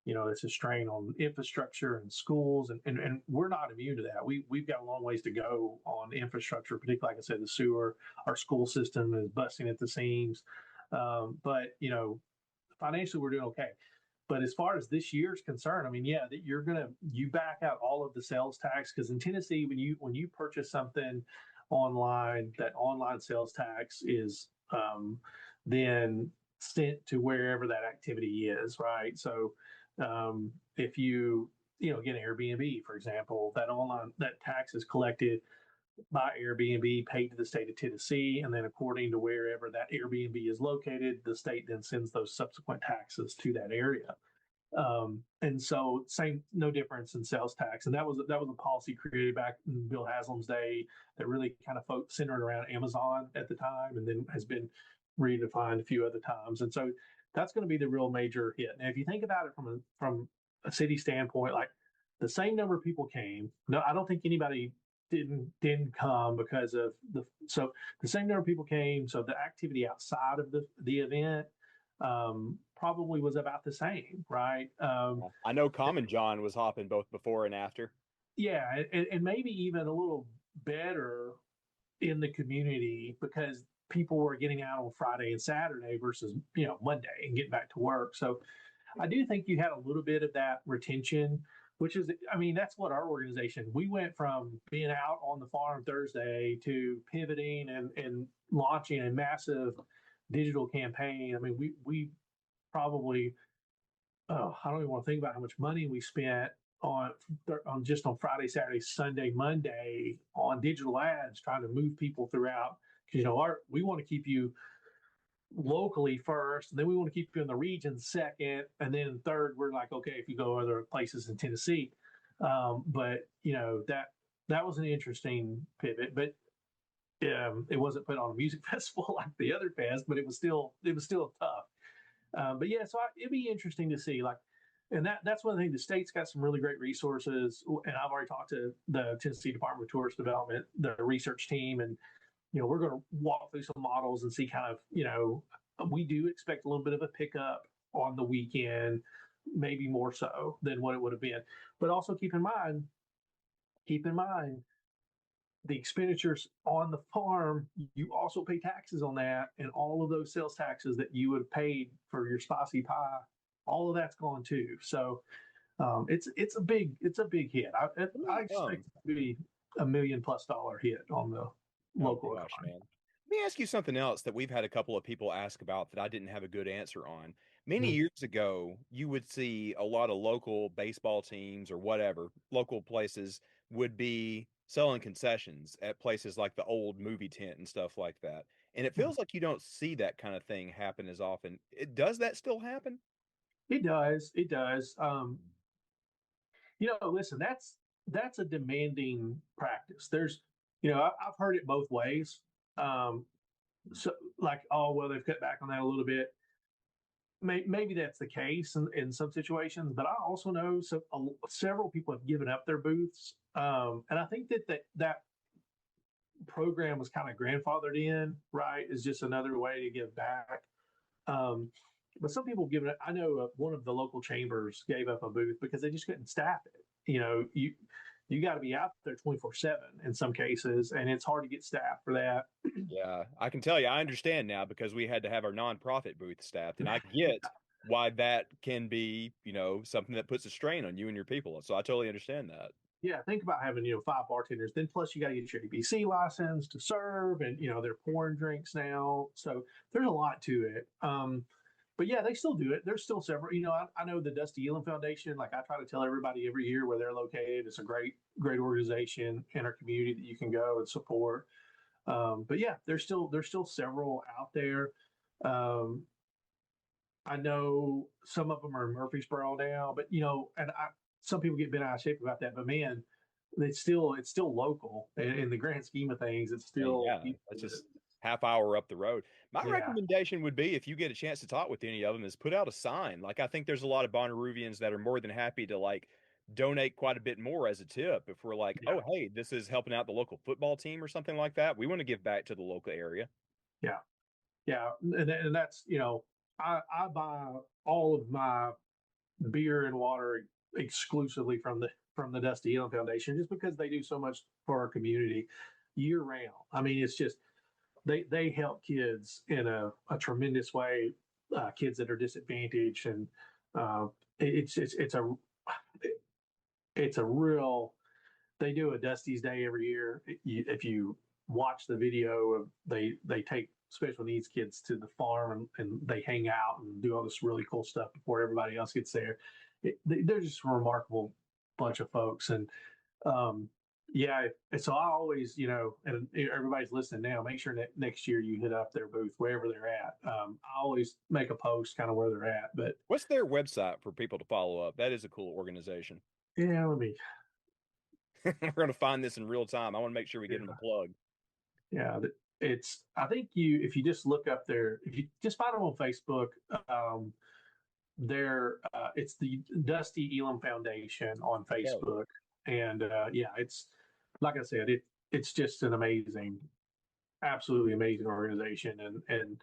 it's a strain on infrastructure and schools, and we're not immune to that. We've got a long ways to go on infrastructure, particularly like I said, the sewer. Our school system is busting at the seams, but financially we're doing okay. But as far as this year's concerned, I mean, yeah, that you back out all of the sales tax, because in Tennessee, when you purchase something online, that online sales tax is then sent to wherever that activity is, right? So if you get an Airbnb, for example, that tax is collected by Airbnb, paid to the state of Tennessee, and then according to wherever that Airbnb is located, the state then sends those subsequent taxes to that area. And so no difference in sales tax. And that was a policy created back in Bill Haslam's day that really kind of centered around Amazon at the time, and then has been redefined a few other times. And so that's going to be the real major hit. And if you think about it from a city standpoint, like the same number of people came. No, I don't think anybody didn't come because of the same number of people came. So the activity outside of the event probably was about the same, right? I know Common John was hopping both before and after. Yeah, and maybe even a little better in the community because people were getting out on Friday and Saturday versus Monday and getting back to work. So I do think you had a little bit of that retention, which is, I mean, that's what our organization, we went from being out on the farm Thursday to pivoting and launching a massive digital campaign. I mean, we probably, I don't even want to think about how much money we spent on just on Friday, Saturday, Sunday, Monday on digital ads, trying to move people throughout. Because we want to keep you locally first, and then we want to keep you in the region second, and then third, we're like, okay, if you go other places in Tennessee. But that was an interesting pivot, but it wasn't put on a music festival like the other fest, but it was still tough. But yeah, so it'd be interesting to see, like, and that's one thing. The state's got some really great resources, and I've already talked to the Tennessee Department of Tourist Development, the research team, and we're going to walk through some models and see kind of, we do expect a little bit of a pickup on the weekend, maybe more so than what it would have been. But also keep in mind, the expenditures on the farm, you also pay taxes on that, and all of those sales taxes that you would have paid for your spicy pie, all of that's gone too. So it's a big hit. I expect it to be $1 million+ hit on the local gosh, economy. man. Let me ask you something else that we've had a couple of people ask about that I didn't have a good answer on. Many years ago, you would see a lot of local baseball teams or whatever, local places would be selling concessions at places like the old movie tent and stuff like that. And it feels like you don't see that kind of thing happen as often. Does that still happen? It does. It does. Listen, that's a demanding practice. There's, I've heard it both ways. So like, oh, well, they've cut back on that a little bit. Maybe that's the case in some situations, but I also know several people have given up their booths. And I think that program was kind of grandfathered in, right? Is just another way to give back. But some people give it. I know one of the local chambers gave up a booth because they just couldn't staff it. You got to be out there 24/7 in some cases, and it's hard to get staff for that. Yeah, I can tell you, I understand now because we had to have our nonprofit booth staffed, and I get why that can be, something that puts a strain on you and your people. So I totally understand that. Yeah, think about having 5 bartenders. Then plus you got to get your ABC license to serve, and they're pouring drinks now, so there's a lot to it. But yeah, they still do it. There's still several. I know the Dusty Elam Foundation. Like I try to tell everybody every year where they're located. It's a great organization in our community that you can go and support. But yeah, there's still several out there. I know some of them are in Murfreesboro now, but some people get bent out of shape about that. But man, it's still local in the grand scheme of things. It's still that's just half hour up the road. My recommendation would be, if you get a chance to talk with any of them, is put out a sign. Like I think there's a lot of Bonnaroovians that are more than happy to donate quite a bit more as a tip. If we're like, Yeah, oh, hey, this is helping out the local football team or something like that, we want to give back to the local area. yeah, yeah, and that's I buy all of my beer and water exclusively from the Dusty Elam Foundation just because they do so much for our community year round. I mean, it's just they help kids in a tremendous way, kids that are disadvantaged, and uh, it's a it's a real. They do a Dusty's Day every year. If you watch the video of they take special needs kids to the farm and they hang out and do all this really cool stuff before everybody else gets there. They're just a remarkable bunch of folks, and um, yeah. So I always, and everybody's listening now. Make sure next year you hit up their booth wherever they're at. I always make a post kind of where they're at, but What's their website for people to follow up? That is a cool organization. yeah, let me. We're going to find this in real time. I want to make sure we get them a plug. Yeah, it's. I think if you just look up there, if you just find them on Facebook, um, it's the Dusty Elam Foundation on Oh, Facebook, and yeah, it's like I said, it's just an amazing, absolutely amazing organization, and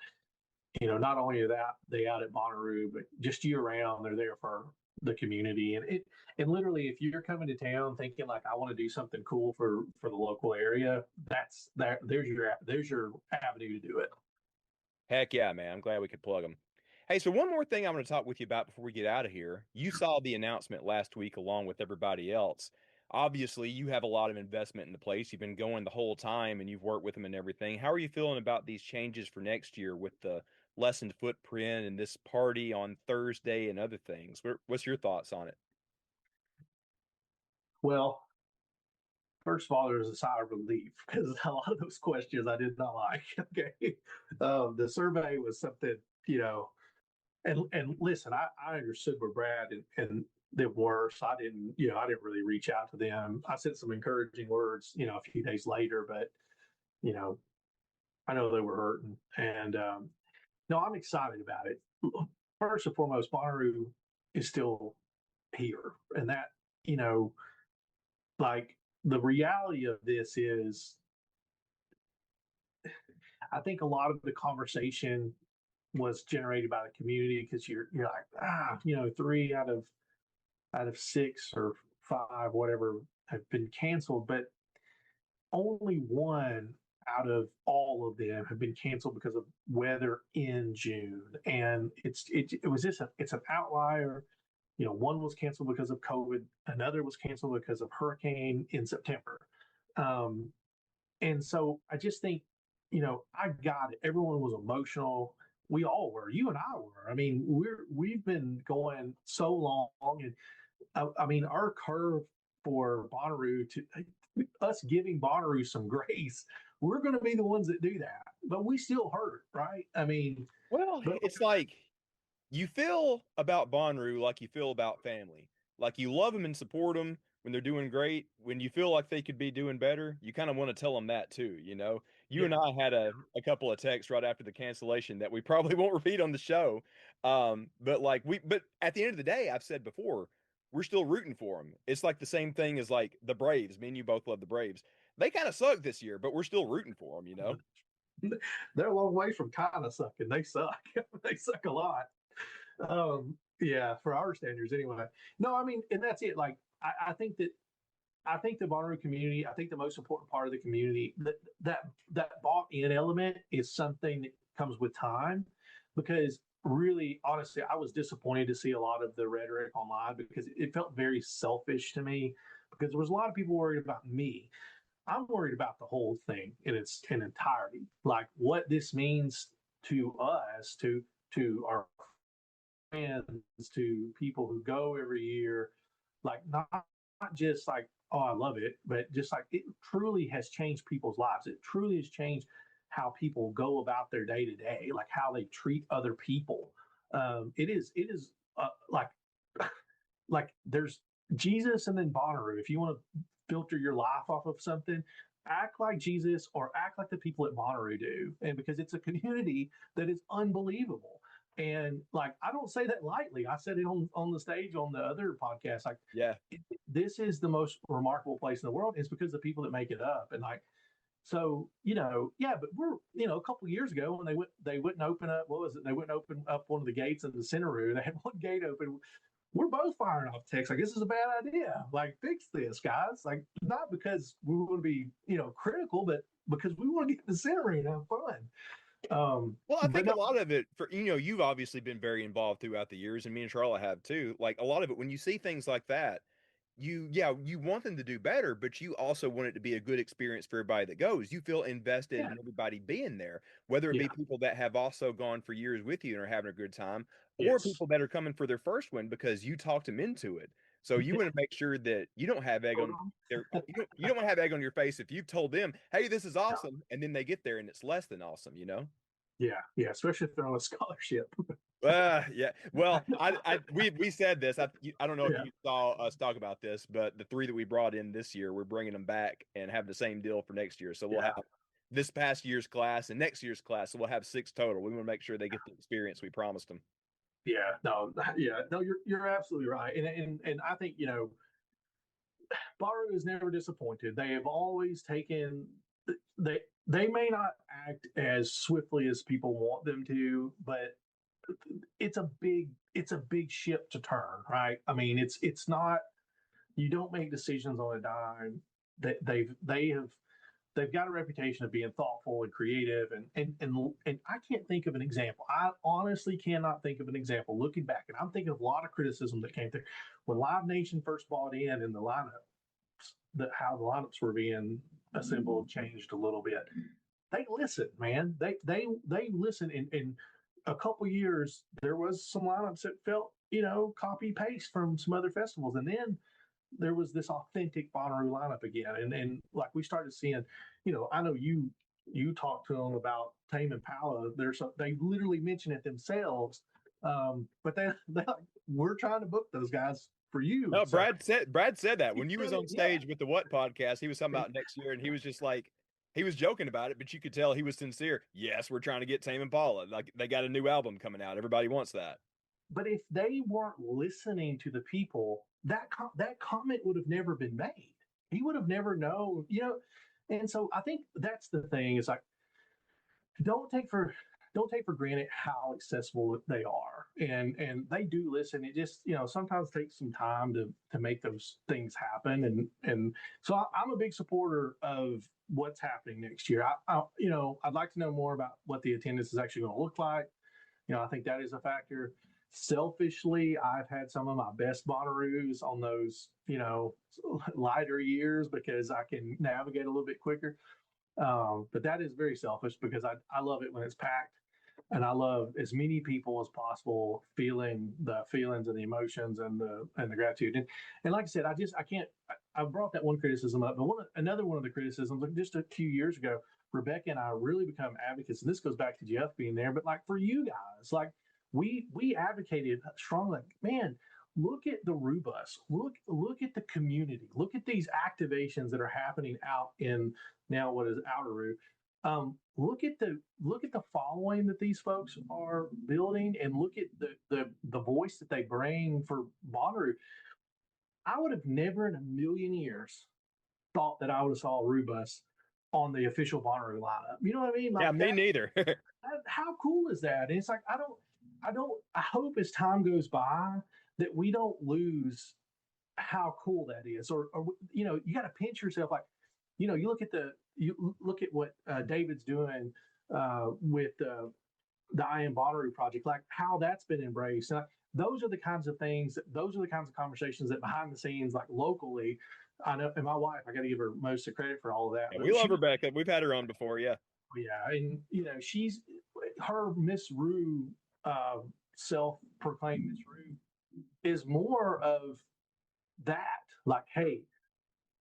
not only are they out at Bonnaroo, but just year round they're there for the community, and literally if you're coming to town thinking like I want to do something cool for the local area, there's your avenue to do it. heck yeah, man. I'm glad we could plug them. Hey, so one more thing I want to talk with you about before we get out of here. You saw the announcement last week along with everybody else. Obviously, you have a lot of investment in the place. You've been going the whole time and you've worked with them and everything. How are you feeling about these changes for next year with the lessened footprint and this party on Thursday and other things? What's your thoughts on it? Well, first of all, there's a sigh of relief because a lot of those questions I did not like. Okay, the survey was something, you know, and listen, I understood where Brad and them were, so I didn't really reach out to them. I sent some encouraging words, a few days later, but you know, I know they were hurting, and no, I'm excited about it. First and foremost, Bonnaroo is still here, and that you know, like the reality of this is I think a lot of the conversation was generated by the community because you're like three out of six or five whatever have been canceled, but only one out of all of them have been canceled because of weather in June, and it was just it's an outlier. One was canceled because of COVID, another was canceled because of hurricane in September. Um, and so I just think, I got it. Everyone was emotional. We all were. You and I were. I mean, we've been going so long, and I mean, our curve for Bonnaroo to us giving Bonnaroo some grace, we're going to be the ones that do that. But we still hurt, right? I mean, Well, but it's like you feel about Bonnaroo like you feel about family. Like you love them and support them when they're doing great. When you feel like they could be doing better, you kind of want to tell them that too, you know? You yeah, and I had a couple of texts right after the cancellation that we probably won't repeat on the show. But at the end of the day, I've said before, we're still rooting for them. It's like the same thing as like the Braves. Me and you both love the Braves. They kind of suck this year, but we're still rooting for them, you know? they're a long way from kind of sucking. They suck. They suck a lot. Yeah, for our standards anyway. No, I mean, and that's it. Like, I think the Bonnaroo community, I think the most important part of the community, that bought in element is something that comes with time, because really, honestly, I was disappointed to see a lot of the rhetoric online because it felt very selfish to me because there was a lot of people worried about me. I'm worried about the whole thing in entirety, like what this means to us, to our fans, to people who go every year, like not just like, oh, I love it, but just like it truly has changed people's lives. It truly has changed how people go about their day to day, like how they treat other people. It is like like there's Jesus and then Bonnaroo. If you want to filter your life off of something, act like Jesus or act like the people at Bonnaroo do, and because it's a community that is unbelievable. And like, I don't say that lightly. I said it on the stage on the other podcast. Like, Yeah. this is the most remarkable place in the world. It's because of the people that make it up. And like, so, yeah, but we're, a couple of years ago when they wouldn't open up, what was it? They wouldn't open up one of the gates in the center room. They had one gate open. We're both firing off texts like, this is a bad idea. Like, fix this, guys. Like, not because we want to be, critical, but because we want to get in the center room and have fun. Well, I But think no, a lot of it for you've obviously been very involved throughout the years, and me and Charlotte have too. Like a lot of it, when you see things like that, you want them to do better, but you also want it to be a good experience for everybody that goes. You feel invested yeah, in everybody being there, whether it be yeah, people that have also gone for years with you and are having a good time, or yes. people that are coming for their first one because you talked them into it. So you want to make sure that you don't have egg on their you don't want to have egg on your face if you've told them, hey, this is awesome, and then they get there and it's less than awesome. Yeah, yeah, especially if they're on a scholarship. Yeah. Well, we said this. I don't know if Yeah, you saw us talk about this, but the three that we brought in this year, we're bringing them back and have the same deal for next year. So we'll yeah, have this past year's class and next year's class. So we'll have 6 total. We want to make sure they get the experience we promised them. yeah. No, yeah, no. You're absolutely right, and I think Bonnaroo is never disappointed. They have always taken they may not act as swiftly as people want them to, but it's a big ship to turn, right? I mean, it's not, you don't make decisions on a dime. They've got a reputation of being thoughtful and creative, and I can't think of an example. I honestly cannot think of an example looking back, and I'm thinking of a lot of criticism that came through when Live Nation first bought in, and the lineup, that how the lineups were being assembled changed a little bit. They listen, man. They listen. In a couple years, there was some lineups that felt, copy paste from some other festivals, and then there was this authentic Bonnaroo lineup again. And like we started seeing, I know you talked to them about Tame Impala. They literally mention it themselves, but they like, we're trying to book those guys for you. No, So Brad said that he when you was said it, on yeah. stage with the What podcast, he was talking about next year, and he was just like, he was joking about it, but you could tell he was sincere. Yes, we're trying to get Tame Impala. Like they got a new album coming out. Everybody wants that. But if they weren't listening to the people, that comment would have never been made. He would have never known. And so I think that's the thing. Is like, don't take for don't take for granted how accessible they are, and they do listen. It just sometimes takes some time to make those things happen, and so I'm a big supporter of what's happening next year. I'd like to know more about what the attendance is actually going to look like. I think that is a factor. Selfishly, I've had some of my best Bonnaroos on those, lighter years because I can navigate a little bit quicker. But that is very selfish because I love it when it's packed, and I love as many people as possible feeling the feelings and the emotions and the gratitude. And like I said, I can't. I brought that one criticism up, but another one of the criticisms, like just a few years ago, Rebecca and I really become advocates, and this goes back to Jeff being there, but like for you guys, like we advocated strongly, like, man, look at the Rubus, look at the community, look at these activations that are happening out in now what is Outeroo. Look at the following that these folks are building, and look at the voice that they bring for Bonnaroo. I would have never in a million years thought that I would have saw Rubus on the official Bonnaroo lineup. You know what I mean? Yeah, Like me neither. how cool is that? And it's like I hope as time goes by that we don't lose how cool that is, or you got to pinch yourself. Like, you look at what David's doing with the I Am Bonnaroo project, like how that's been embraced. Those are the kinds of things. Those are the kinds of conversations that behind the scenes, like locally, I know. And my wife, I got to give her most of the credit for all of that. Yeah, But we love Rebecca. We've had her on before. Yeah. yeah, and she's her Miss Rue, self-proclaimed Miss Rue, is more of that. Like, hey,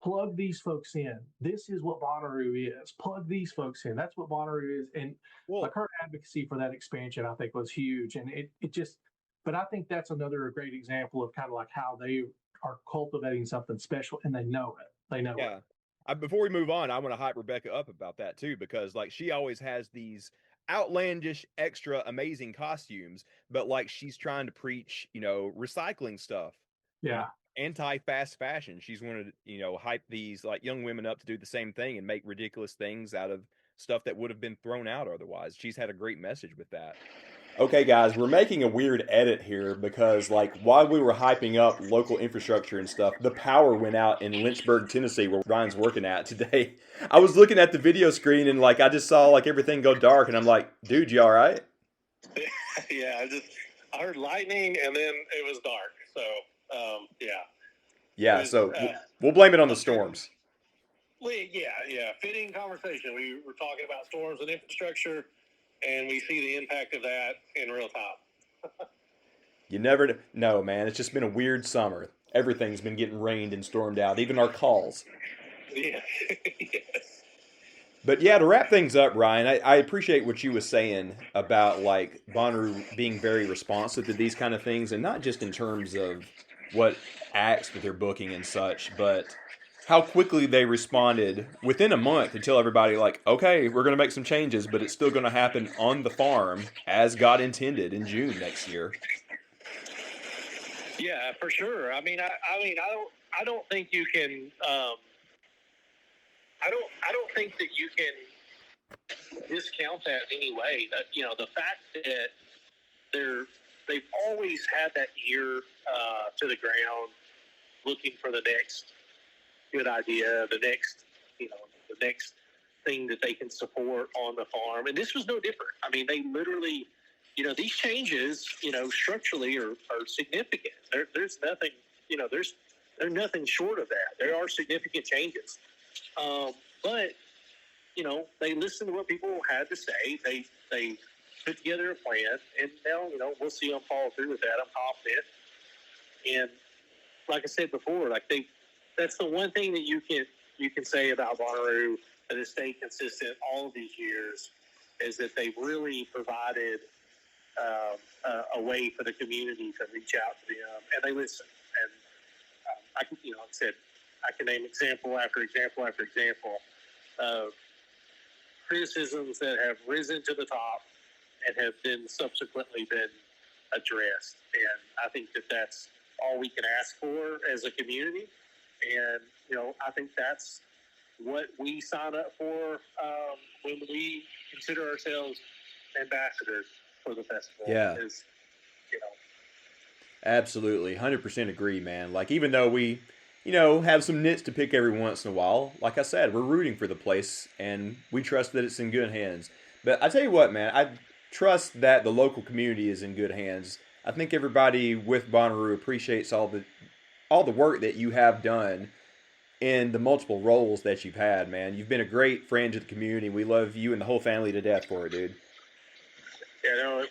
plug these folks in. This is what Bonnaroo is. Plug these folks in. That's what Bonnaroo is. And Well, like her advocacy for that expansion, I think was huge. And it just, but I think that's another great example of kind of like how they are cultivating something special, and they know it. They know it. yeah. Before we move on, I want to hype Rebecca up about that too, because like she always has these outlandish, extra amazing costumes, but like she's trying to preach, recycling stuff, Yeah. anti-fast fashion. She's wanted to, hype these like young women up to do the same thing and make ridiculous things out of stuff that would have been thrown out otherwise. She's had a great message with that. Okay, guys, we're making a weird edit here because, like, while we were hyping up local infrastructure and stuff, the power went out in Lynchburg, Tennessee, where Ryan's working at today. I was looking at the video screen and, like, I just saw, like, everything go dark, and I'm like, dude, you all right? Yeah, I heard lightning and then it was dark. So, yeah. Yeah, was, so we'll blame it on the storms. Yeah. Fitting conversation. We were talking about storms and infrastructure, and we see the impact of that in real time. You never know, man. It's just been a weird summer. Everything's been getting rained and stormed out, even our calls. Yeah. Yes. But yeah, to wrap things up, Ryan, I appreciate what you were saying about like Bonnaroo being very responsive to these kind of things, and not just in terms of what acts that they're booking and such, but how quickly they responded within a month to tell everybody like, okay, we're going to make some changes, but it's still going to happen on the farm as God intended in June next year. Yeah, for sure. I don't think you can. I don't think that you can discount that in any way. That the fact that they've always had that ear to the ground, looking for the next good idea, the next thing that they can support on the farm, and this was no different. I mean, they literally, these changes, structurally are significant. There's nothing, there's nothing short of that. There are significant changes. But, they listened to what people had to say. They put together a plan, and now, we'll see them follow through with that. I'm confident. And like I said before, that's the one thing that you can say about Bonnaroo that has stayed consistent all of these years, is that they've really provided a way for the community to reach out to them, and they listen. And I can, like I said, I can name example after example after example of criticisms that have risen to the top and have then subsequently been addressed. And I think that that's all we can ask for as a community. And, I think that's what we sign up for when we consider ourselves ambassadors for the festival. Yeah. Absolutely. 100% agree, man. Like, even though we, have some nits to pick every once in a while, like I said, we're rooting for the place, and we trust that it's in good hands. But I tell you what, man, I trust that the local community is in good hands. I think everybody with Bonnaroo appreciates all the work that you have done in the multiple roles that you've had, man. You've been a great friend to the community. We love you and the whole family to death for it, dude. Yeah, no,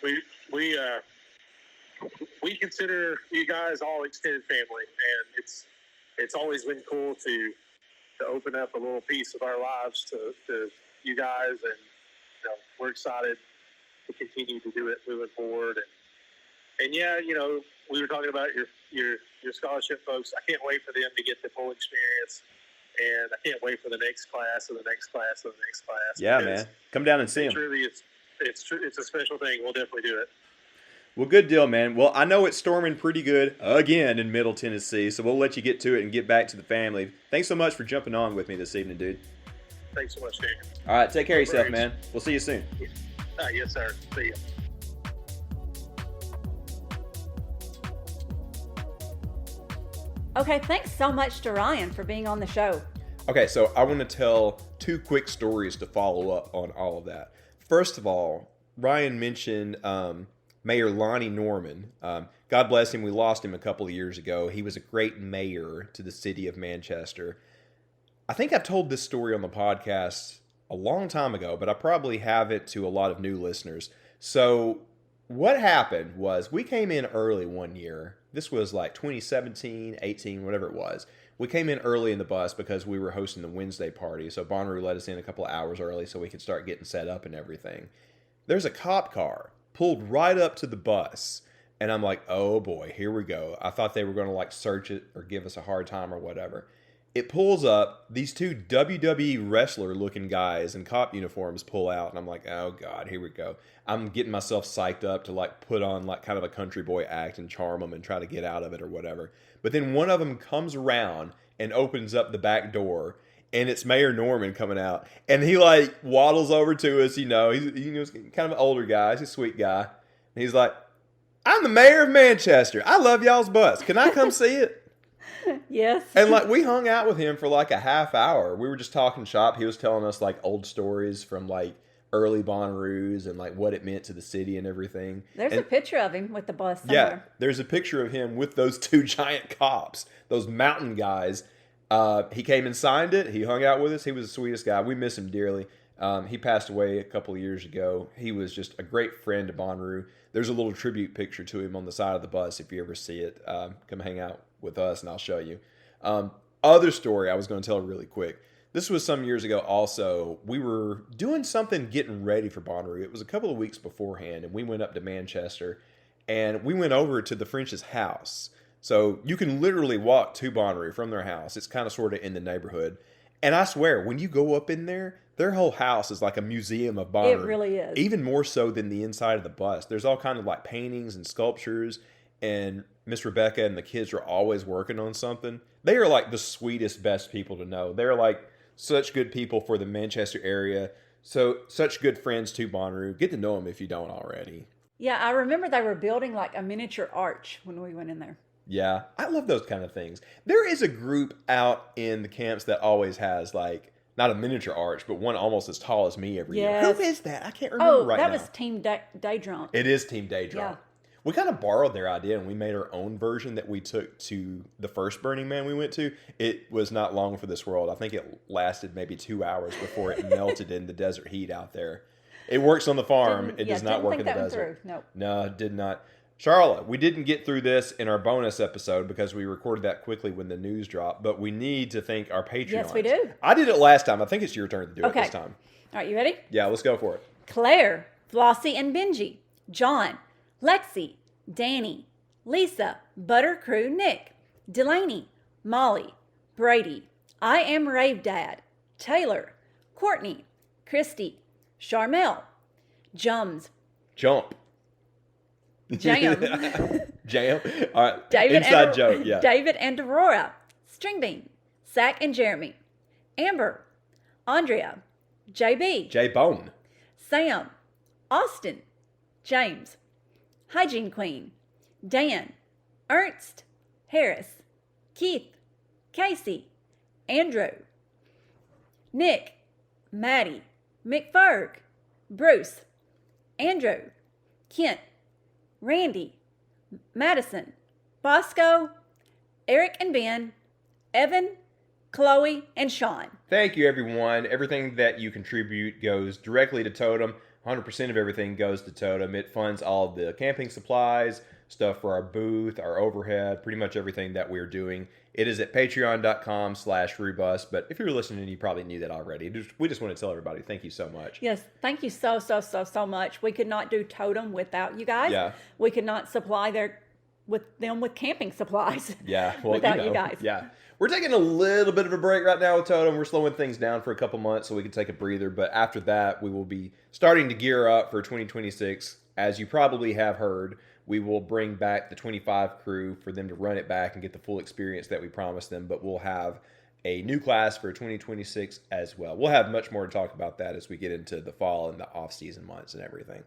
we consider you guys all extended family, and it's always been cool to open up a little piece of our lives to you guys, and we're excited to continue to do it moving forward. And yeah, we were talking about your scholarship folks. I can't wait for them to get the full experience, and I can't wait for the next class and the next class and the next class. Yeah, man, come down and see them. It's a special thing. We'll definitely do it. Well, good deal, man. Well, I know it's storming pretty good again in Middle Tennessee, so we'll let you get to it and get back to the family. Thanks so much for jumping on with me this evening, dude. Thanks so much, Daniel. All right, take care of yourself, man. We'll see you soon. Yes, sir. See you. Okay, thanks so much to Ryan for being on the show. Okay, so I want to tell two quick stories to follow up on all of that. First of all, Ryan mentioned Mayor Lonnie Norman. God bless him. We lost him a couple of years ago. He was a great mayor to the city of Manchester. I think I've told this story on the podcast a long time ago, but I probably have it to a lot of new listeners. So what happened was we came in early one year. This was like 2017, 18, whatever it was. We came in early in the bus because we were hosting the Wednesday party. So Bonnaroo let us in a couple of hours early so we could start getting set up and everything. There's a cop car pulled right up to the bus. And I'm like, oh boy, here we go. I thought they were going to like search it or give us a hard time or whatever. It pulls up. These two WWE wrestler looking guys in cop uniforms pull out, and I'm like, oh god, here we go. I'm getting myself psyched up to like put on like kind of a country boy act and charm them and try to get out of it or whatever. But then one of them comes around and opens up the back door, and it's Mayor Norman coming out, and he like waddles over to us. He's kind of an older guy. He's a sweet guy, and he's like, "I'm the mayor of Manchester. I love y'all's bus. Can I come see it?" Yes. And like we hung out with him for like a half hour. We were just talking shop. He was telling us like old stories from like early Bonnaroos and like what it meant to the city and everything. There's a picture of him with the bus Yeah, somewhere. there's a picture of him with those two giant cops, those mountain guys. He came and signed it. He hung out with us. He was the sweetest guy. We miss him dearly. He passed away a couple of years ago. He was just a great friend to Bonnaroo. There's a little tribute picture to him on the side of the bus. If you ever see it, come hang out with us and I'll show you. Other story I was going to tell really quick. This was some years ago also. We were doing something getting ready for Bonnaroo. It was a couple of weeks beforehand, and we went up to Manchester, and we went over to the French's house. So you can literally walk to Bonnaroo from their house. It's kind of sort of in the neighborhood. And I swear, when you go up in there, their whole house is like a museum of Bonnaroo. It really is. Even more so than the inside of the bus. There's all kind of like paintings and sculptures, and Miss Rebecca and the kids are always working on something. They are like the sweetest, best people to know. They're like such good people for the Manchester area. So such good friends to Bonnaroo. Get to know them if you don't already. Yeah, I remember they were building like a miniature arch when we went in there. Yeah, I love those kind of things. There is a group out in the camps that always has like, not a miniature arch, but one almost as tall as me every year. Yes. Who is that? I can't remember right now. That was Team Day Drunk. It is Team Day Drunk. Yeah. We kind of borrowed their idea and we made our own version that we took to the first Burning Man we went to. It was not long for this world. I think it lasted maybe 2 hours before it melted in the desert heat out there. It works on the farm. It does not work in the desert. Nope. No, it did not. Charlotte, we didn't get through this in our bonus episode because we recorded that quickly when the news dropped, but we need to thank our Patreons. Yes, we do. I did it last time. I think it's your turn to do it this time. All right, you ready? Yeah, let's go for it. Claire, Flossie and Benji, John, Lexi, Danny, Lisa, Butter Crew Nick, Delaney, Molly, Brady, I Am Rave Dad, Taylor, Courtney, Christy, Charmel, Jums, Jump. Jam, Jam. All right. David Inside joke. Yeah. David and Aurora, Stringbean, Zach and Jeremy, Amber, Andrea, JB, J Bone. Sam, Austin, James, Hygiene Queen, Dan, Ernst, Harris, Keith, Casey, Andrew, Nick, Maddie, McFerg, Bruce, Andrew, Kent, Randy, Madison, Bosco, Eric and Ben, Evan, Chloe, and Sean. Thank you, everyone. Everything that you contribute goes directly to Totem. 100% of everything goes to Totem. It funds all the camping supplies, stuff for our booth, our overhead, pretty much everything that we're doing. It is at patreon.com/Rubus, but if you're listening, you probably knew that already. We just want to tell everybody, thank you so much. Yes, thank you so much. We could not do Totem without you guys. Yeah. We could not supply them with camping supplies. Yeah, well, without you guys. Yeah. We're taking a little bit of a break right now with Totem. We're slowing things down for a couple months so we can take a breather. But after that, we will be starting to gear up for 2026. As you probably have heard, we will bring back the 25 crew for them to run it back and get the full experience that we promised them. But we'll have a new class for 2026 as well. We'll have much more to talk about that as we get into the fall and the off-season months and everything.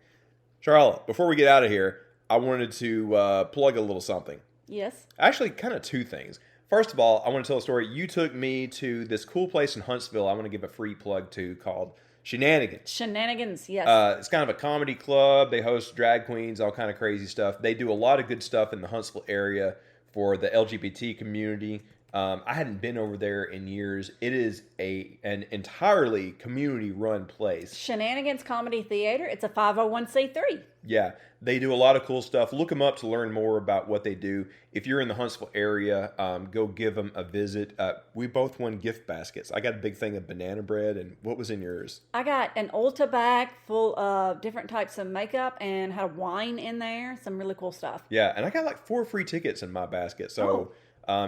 Charlotte, before we get out of here, I wanted to plug a little something. Yes. Actually, kind of two things. First of all, I want to tell a story. You took me to this cool place in Huntsville I want to give a free plug to called Shenanigans. Shenanigans, yes. It's kind of a comedy club. They host drag queens, all kind of crazy stuff. They do a lot of good stuff in the Huntsville area for the LGBT community. I hadn't been over there in years. It is an entirely community-run place. Shenanigans Comedy Theater. It's a 501c3. Yeah, they do a lot of cool stuff. Look them up to learn more about what they do. If you're in the Huntsville area, go give them a visit. We both won gift baskets. I got a big thing of banana bread, and what was in yours? I got an Ulta bag full of different types of makeup and had wine in there. Some really cool stuff. Yeah, and I got like 4 free tickets in my basket. So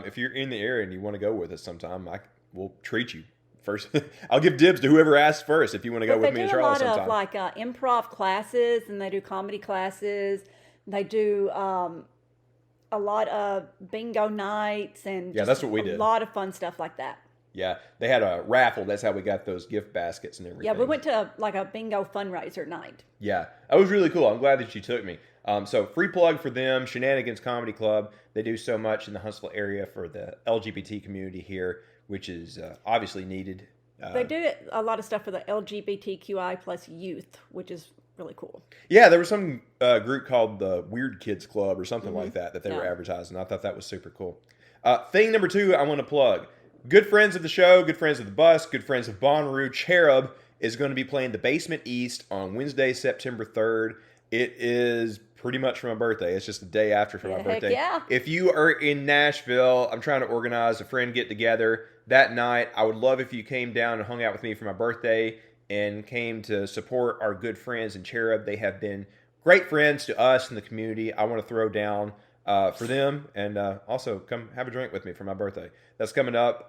If you're in the area and you want to go with us sometime, we'll treat you first. I'll give dibs to whoever asks first if you want to go with me and Charlotte They do a lot sometime. of like improv classes, and they do comedy classes. They do a lot of bingo nights, and Yeah, that's what we did. A lot of fun stuff like that. Yeah, they had a raffle. That's how we got those gift baskets and everything. Yeah, we went to like a bingo fundraiser night. Yeah, that was really cool. I'm glad that you took me. So free plug for them, Shenanigans Comedy Club. They do so much in the Huntsville area for the LGBT community here, which is obviously needed. They do a lot of stuff for the LGBTQI plus youth, which is really cool. Yeah, there was some group called the Weird Kids Club or something like that they were advertising. I thought that was super cool. Thing number 2 I want to plug. Good friends of the show, good friends of the bus, good friends of Bonnaroo, Cherub is going to be playing the Basement East on Wednesday, September 3rd. It is pretty much for my birthday. It's just the day after for my birthday. Yeah. If you are in Nashville, I'm trying to organize a friend get together that night. I would love if you came down and hung out with me for my birthday and came to support our good friends in Cherub. They have been great friends to us in the community. I want to throw down for them and also come have a drink with me for my birthday. That's coming up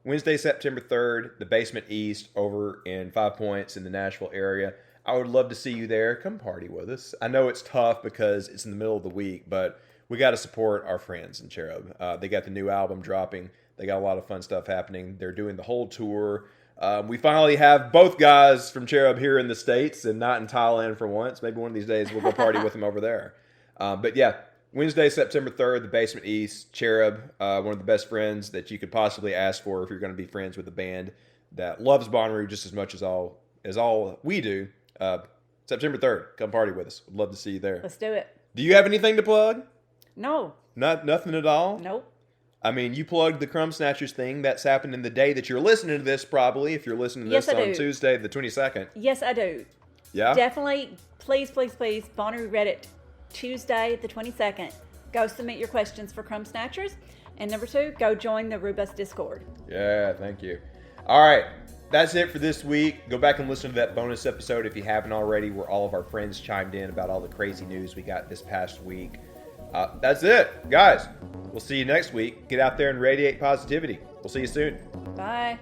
Wednesday, September 3rd, the Basement East over in 5 Points in the Nashville area. I would love to see you there. Come party with us. I know it's tough because it's in the middle of the week, but we got to support our friends in Cherub. They got the new album dropping. They got a lot of fun stuff happening. They're doing the whole tour. We finally have both guys from Cherub here in the States and not in Thailand for once. Maybe one of these days we'll go party with them over there. But yeah, Wednesday, September 3rd, the Basement East, Cherub, one of the best friends that you could possibly ask for if you're going to be friends with a band that loves Bonnaroo just as much as all we do. September 3rd, come party with us. Would love to see you there. Let's do it. Do you have anything to plug? No. Nothing at all? Nope. I mean, you plugged the Crumb Snatchers thing. That's happening the day that you're listening to this, probably, if you're listening to this Yes, I on do. Tuesday, the 22nd. Yes, I do. Yeah? Definitely, please, Bonnaroo Reddit, Tuesday the 22nd. Go submit your questions for Crumb Snatchers. And number 2, go join the Rubus Discord. Yeah, thank you. All right, that's it for this week. Go back and listen to that bonus episode if you haven't already, where all of our friends chimed in about all the crazy news we got this past week. That's it. Guys, we'll see you next week. Get out there and radiate positivity. We'll see you soon. Bye.